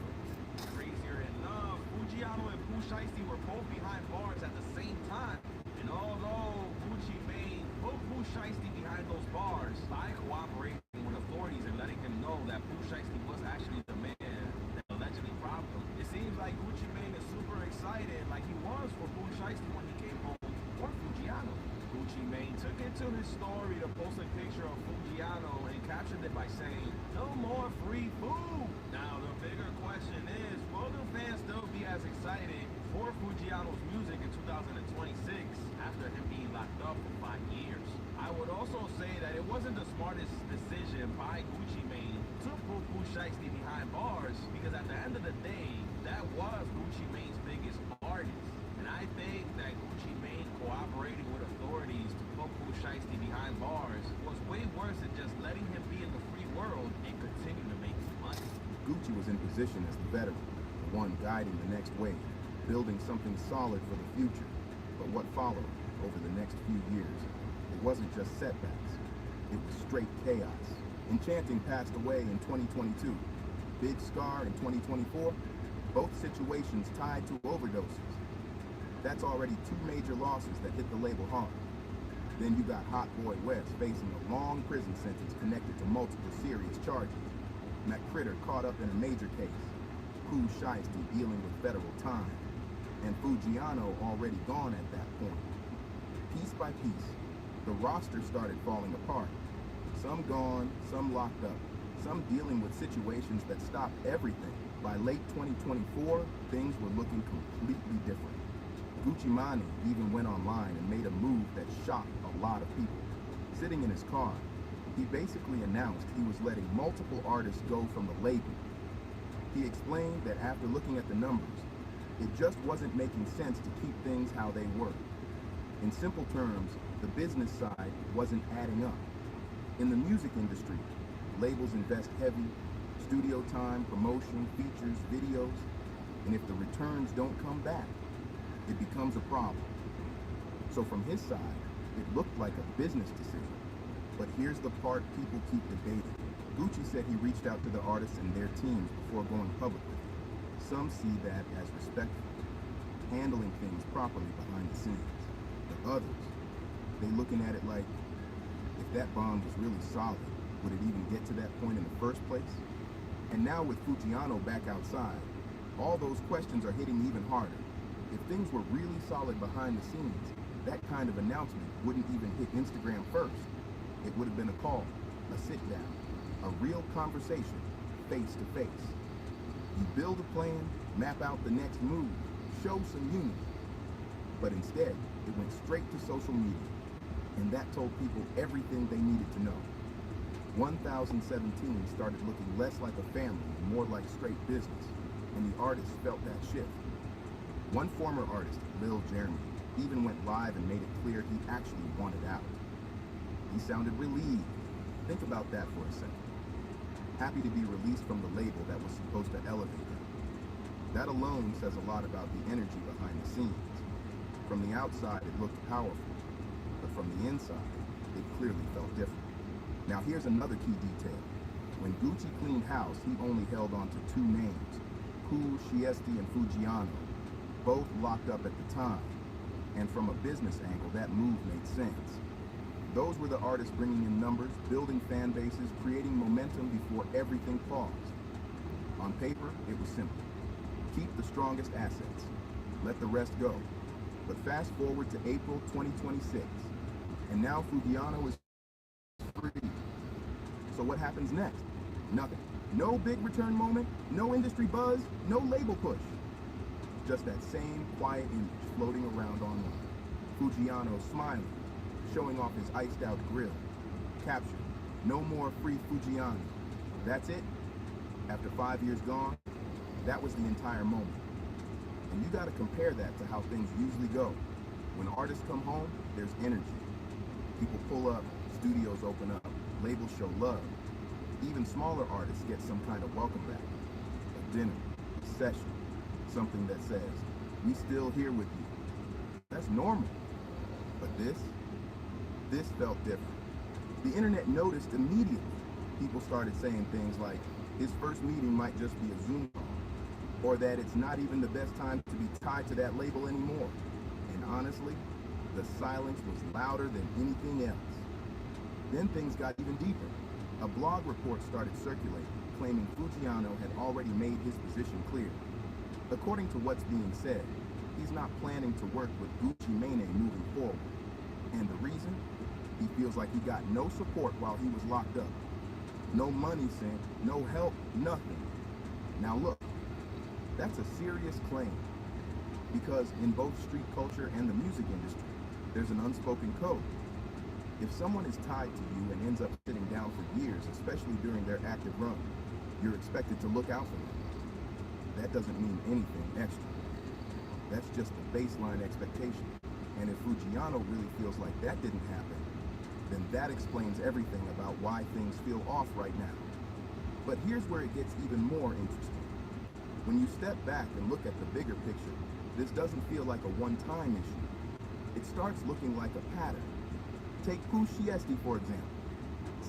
Crazier in love, Fujiano and Pusciesti were both behind bars at the same time. And although Gucci Mane put Pusciesti behind those bars by cooperating with authorities and letting him know that Pusciesti was actually the man that allegedly robbed him, it seems like Gucci Mane is super excited like he was for Pusciesti when he came home for Fujiano. Gucci Mane took it to his story to post a picture of Fujiano and captioned it by saying, "No more free food." Now the bigger question is, will the fans still be as excited for Fujiano's music in 2026 after him being locked up for 5 years? I would also say that it wasn't the smartest decision by Gucci Mane to put Pusciesti behind bars, because at the end of the day, that was Gucci Mane's biggest artist. And I think that Gucci Mane cooperating with authorities to put Pusciesti behind bars was way worse than just letting him be in the free world and continue to make his money. Gucci was in position as the veteran, the one guiding the next wave, building something solid for the future. But what followed over the next few years, it wasn't just setbacks, it was straight chaos. Enchanting passed away in 2022. Big Scar in 2024, both situations tied to overdoses. That's already 2 major losses that hit the label hard. Then you got Hot Boy West facing a long prison sentence connected to multiple serious charges. McCritter caught up in a major case. Pusciesti dealing with federal time. And Fujiano already gone at that point. Piece by piece, the roster started falling apart. Some gone, some locked up, some dealing with situations that stopped everything. By late 2024, things were looking completely different. Gucci Mane even went online and made a move that shocked a lot of people. Sitting in his car, he basically announced he was letting multiple artists go from the label. He explained that after looking at the numbers, it just wasn't making sense to keep things how they were. In simple terms, the business side wasn't adding up. In the music industry, labels invest heavy, studio time, promotion, features, videos, and if the returns don't come back, it becomes a problem. So from his side, it looked like a business decision. But here's the part people keep debating. Gucci said he reached out to the artists and their teams before going public with it. Some see that as respectful, handling things properly behind the scenes. The others, they looking at it like, if that bond was really solid, would it even get to that point in the first place? And now with Fujiano back outside, all those questions are hitting even harder. If things were really solid behind the scenes, that kind of announcement wouldn't even hit Instagram first. It would have been a call, a sit down, a real conversation, face to face. You build a plan, map out the next move, show some unity. But instead, it went straight to social media, and that told people everything they needed to know. 1017 started looking less like a family and more like straight business, and the artists felt that shift. One former artist, Lil Jeremy, even went live and made it clear he actually wanted out. He sounded relieved. Think about that for a second. Happy to be released from the label that was supposed to elevate him. That alone says a lot about the energy behind the scenes. From the outside, it looked powerful, but from the inside, it clearly felt different. Now here's another key detail. When Gucci cleaned house, he only held on to 2 names, Pusciesti and Fujiano, both locked up at the time, and from a business angle, that move made sense. Those were the artists bringing in numbers, building fan bases, creating momentum before everything paused. On paper, it was simple. Keep the strongest assets, let the rest go. But fast forward to April 2026, and now Fujiano is free. So what happens next? Nothing. No big return moment, no industry buzz, no label push. Just that same quiet image floating around online. Fujiano smiling, showing off his iced out grill. Caption, no more free Fujiano. That's it? After 5 years gone, that was the entire moment. And you gotta compare that to how things usually go. When artists come home, there's energy. People pull up, studios open up, labels show love. Even smaller artists get some kind of welcome back. A dinner, a session, something that says, we still here with you. That's normal. But this felt different. The internet noticed immediately. People started saying things like, his first meeting might just be a Zoom call, or that it's not even the best time to be tied to that label anymore. And honestly, the silence was louder than anything else. Then things got even deeper. A blog report started circulating, claiming Fujiyano had already made his position clear. According to what's being said, he's not planning to work with Gucci Mane moving forward. And the reason? He feels like he got no support while he was locked up. No money sent, no help, nothing. Now look, that's a serious claim. Because in both street culture and the music industry, there's an unspoken code. If someone is tied to you and ends up sitting down for years, especially during their active run, you're expected to look out for them. That doesn't mean anything extra. That's just the baseline expectation. And if Fujiyano really feels like that didn't happen, then that explains everything about why things feel off right now. But here's where it gets even more interesting. When you step back and look at the bigger picture, this doesn't feel like a one-time issue. It starts looking like a pattern. Take Pooh Shiesty, for example.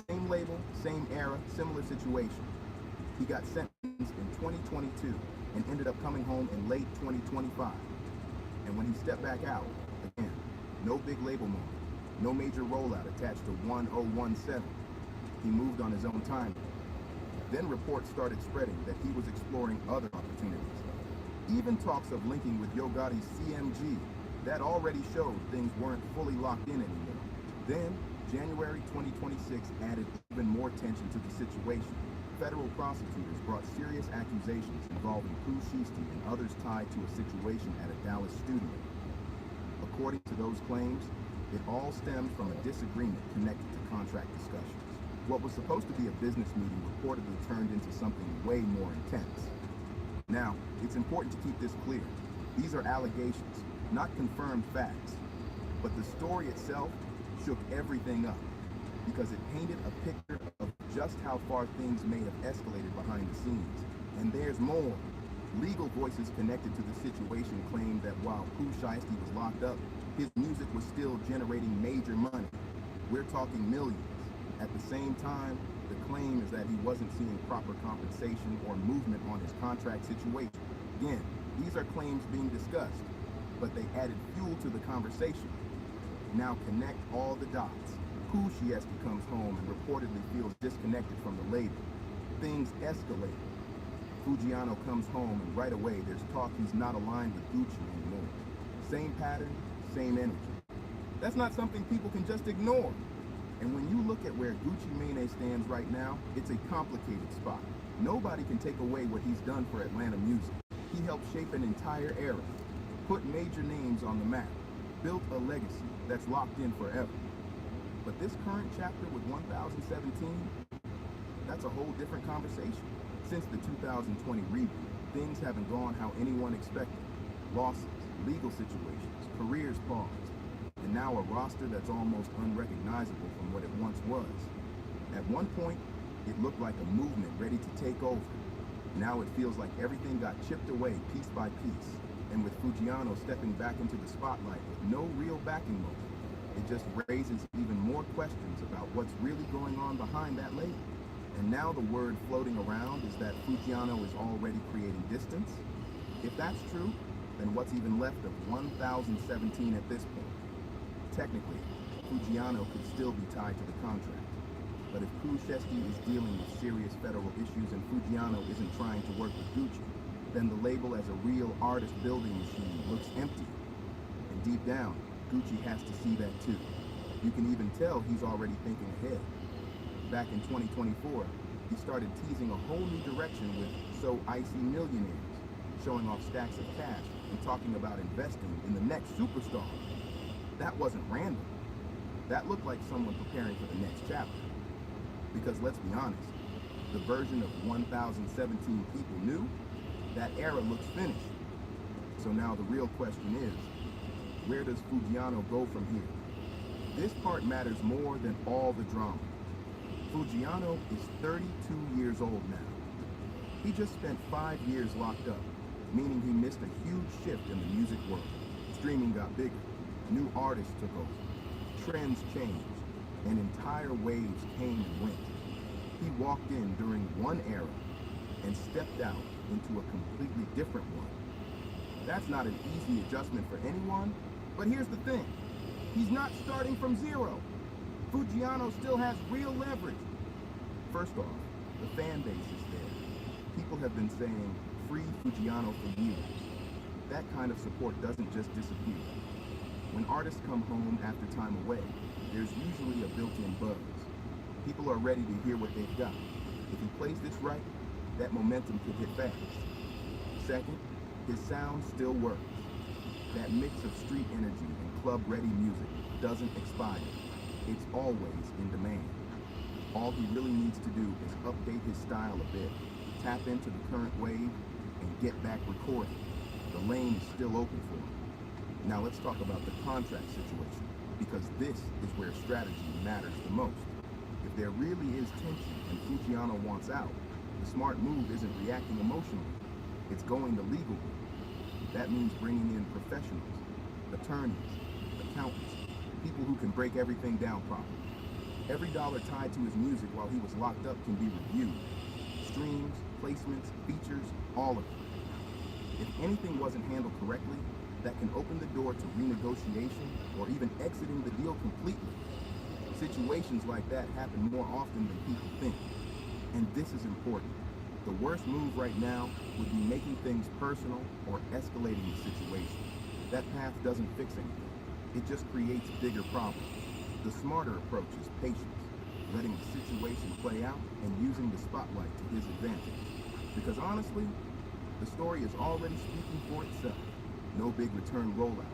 Same label, same era, similar situation. He got sentenced in 2022 and ended up coming home in late 2025. And when he stepped back out, again, no big label moment, no major rollout attached to 1017. He moved on his own time. Then reports started spreading that he was exploring other opportunities. Even talks of linking with Yo Gotti's CMG, that already showed things weren't fully locked in anymore. Then, January 2026 added even more tension to the situation. Federal prosecutors brought serious accusations involving Pooh Shiesty and others tied to a situation at a Dallas studio. According to those claims, it all stemmed from a disagreement connected to contract discussions. What was supposed to be a business meeting reportedly turned into something way more intense. Now, it's important to keep this clear. These are allegations, not confirmed facts. But the story itself shook everything up because it painted a picture of just how far things may have escalated behind the scenes. And there's more. Legal voices connected to the situation claimed that while Pooh Shiesty was locked up, his music was still generating major money. We're talking millions. At the same time, the claim is that he wasn't seeing proper compensation or movement on his contract situation. Again, these are claims being discussed, but they added fuel to the conversation. Now connect all the dots. Pooh Shiesty comes home and reportedly feels disconnected from the label. Things escalate. Fujiyano comes home and right away there's talk he's not aligned with Gucci anymore. Same pattern, same energy. That's not something people can just ignore. And when you look at where Gucci Mane stands right now, it's a complicated spot. Nobody can take away what he's done for Atlanta music. He helped shape an entire era, put major names on the map, built a legacy that's locked in forever. But this current chapter with 1017, that's a whole different conversation. Since the 2020 reboot, things haven't gone how anyone expected. Losses, legal situations, careers paused, and now a roster that's almost unrecognizable from what it once was. At one point, it looked like a movement ready to take over. Now it feels like everything got chipped away piece by piece. And with Fujiyano stepping back into the spotlight with no real backing moment, it just raises even more questions about what's really going on behind that label. And now the word floating around is that Fujiyano is already creating distance. If that's true, then what's even left of 1017 at this point? Technically, Fujiyano could still be tied to the contract. But if Pooh Shiesty is dealing with serious federal issues and Fujiyano isn't trying to work with Gucci, then the label as a real artist building machine looks empty. And deep down, Gucci has to see that too. You can even tell he's already thinking ahead. Back in 2024, he started teasing a whole new direction with So Icy Millionaires, showing off stacks of cash and talking about investing in the next superstar. That wasn't random. That looked like someone preparing for the next chapter. Because let's be honest, the version of 1017 people knew, that era looks finished. So now the real question is, where does Fujiano go from here? This part matters more than all the drama. Fujiano is 32 years old now. He just spent 5 years locked up, meaning he missed a huge shift in the music world. Streaming got bigger, new artists took over, trends changed, and entire waves came and went. He walked in during one era and stepped out into a completely different one. That's not an easy adjustment for anyone, but here's the thing. He's not starting from zero. Fujiano still has real leverage. First off, the fan base is there. People have been saying, free Fujiano for years. That kind of support doesn't just disappear. When artists come home after time away, there's usually a built-in buzz. People are ready to hear what they've got. If he plays this right, that momentum could hit fast. Second, his sound still works. That mix of street energy and club-ready music doesn't expire. It's always in demand. All he really needs to do is update his style a bit, tap into the current wave, and get back recording. The lane is still open for him. Now let's talk about the contract situation, because this is where strategy matters the most. If there really is tension and Fujiano wants out, the smart move isn't reacting emotionally. It's going the legal route. That means bringing in professionals, attorneys, accountants, people who can break everything down properly. Every dollar tied to his music while he was locked up can be reviewed. Streams, placements, features, all of it. If anything wasn't handled correctly, that can open the door to renegotiation or even exiting the deal completely. Situations like that happen more often than people think. And this is important. The worst move right now would be making things personal or escalating the situation. That path doesn't fix anything. It just creates bigger problems. The smarter approach is patience, letting the situation play out and using the spotlight to his advantage. Because honestly, the story is already speaking for itself. No big return rollout,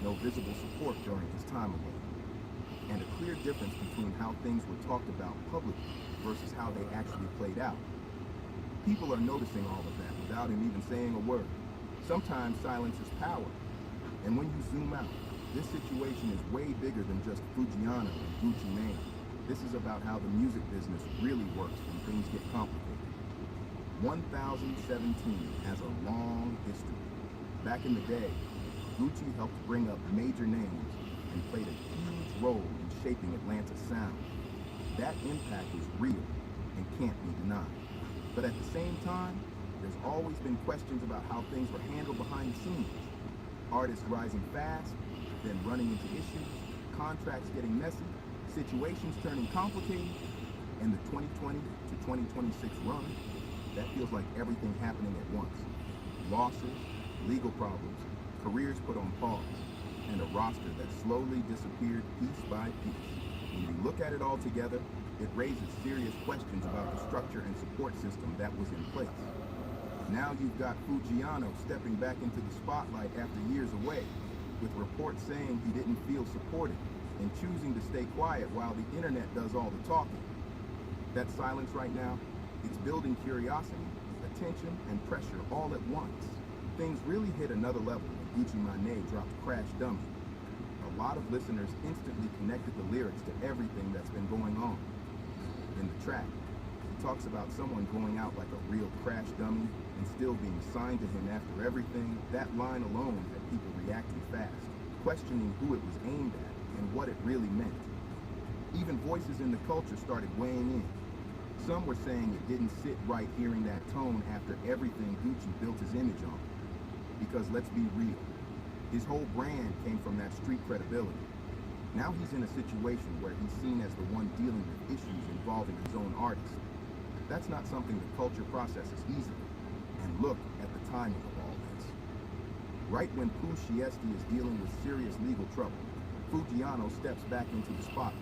no visible support during his time away, and a clear difference between how things were talked about publicly versus how they actually played out. People are noticing all of that without him even saying a word. Sometimes silence is power. And when you zoom out, this situation is way bigger than just Fujiano and Gucci Mane. This is about how the music business really works when things get complicated. 1017 has a long history. Back in the day, Gucci helped bring up major names and played a huge role in shaping Atlanta's sound. That impact is real and can't be denied. But at the same time, there's always been questions about how things were handled behind the scenes. Artists rising fast, then running into issues, contracts getting messy, situations turning complicated, and the 2020 to 2026 run, that feels like everything happening at once. Losses, legal problems, careers put on pause, and a roster that slowly disappeared piece by piece. When you look at it all together, it raises serious questions about the structure and support system that was in place. Now you've got Fujiano stepping back into the spotlight after years away, with reports saying he didn't feel supported and choosing to stay quiet while the internet does all the talking. That silence right now, it's building curiosity, attention, and pressure all at once. Things really hit another level when Gucci Mane dropped Crash Dummy. A lot of listeners instantly connected the lyrics to everything that's been going on. In the track, he talks about someone going out like a real crash dummy and still being signed to him after everything. That line alone had people reacting fast, questioning who it was aimed at and what it really meant. Even voices in the culture started weighing in. Some were saying it didn't sit right hearing that tone after everything Gucci built his image on. Because let's be real, his whole brand came from that street credibility. Now he's in a situation where he's seen as the one dealing with issues involving his own artist. That's not something the culture processes easily. And look at the timing of all this. Right when Pooh Shiesty is dealing with serious legal trouble, Fujiano steps back into the spotlight.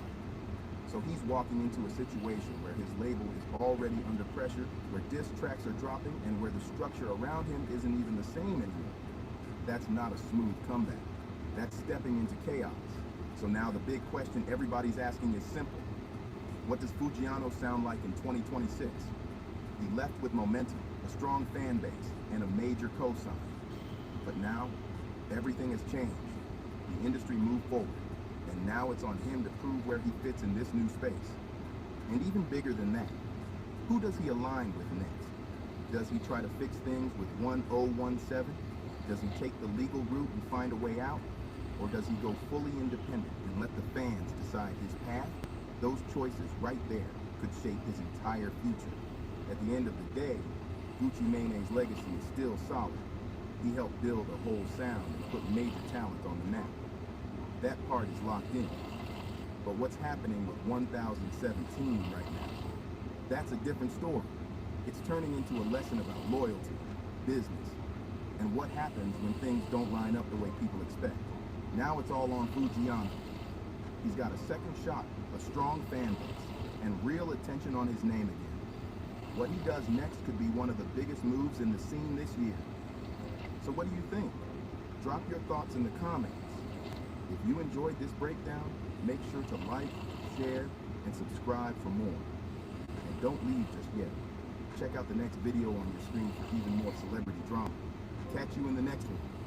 So he's walking into a situation where his label is already under pressure, where diss tracks are dropping, and where the structure around him isn't even the same anymore. That's not a smooth comeback. That's stepping into chaos. So now the big question everybody's asking is simple. What does Fujiano sound like in 2026? He left with momentum, a strong fan base, and a major cosign. But now, everything has changed. The industry moved forward, and now it's on him to prove where he fits in this new space. And even bigger than that, who does he align with next? Does he try to fix things with 1017? Does he take the legal route and find a way out? Or does he go fully independent and let the fans decide his path? Those choices right there could shape his entire future. At the end of the day, Gucci Mane's legacy is still solid. He helped build a whole sound and put major talent on the map. That part is locked in. But what's happening with 1017 right now? That's a different story. It's turning into a lesson about loyalty, business, and what happens when things don't line up the way people expect. Now it's all on Fujiyama. He's got a second shot, a strong fan base, and real attention on his name again. What he does next could be one of the biggest moves in the scene this year. So what do you think? Drop your thoughts in the comments. If you enjoyed this breakdown, make sure to like, share, and subscribe for more. And don't leave just yet. Check out the next video on your screen for even more celebrity drama. Catch you in the next one.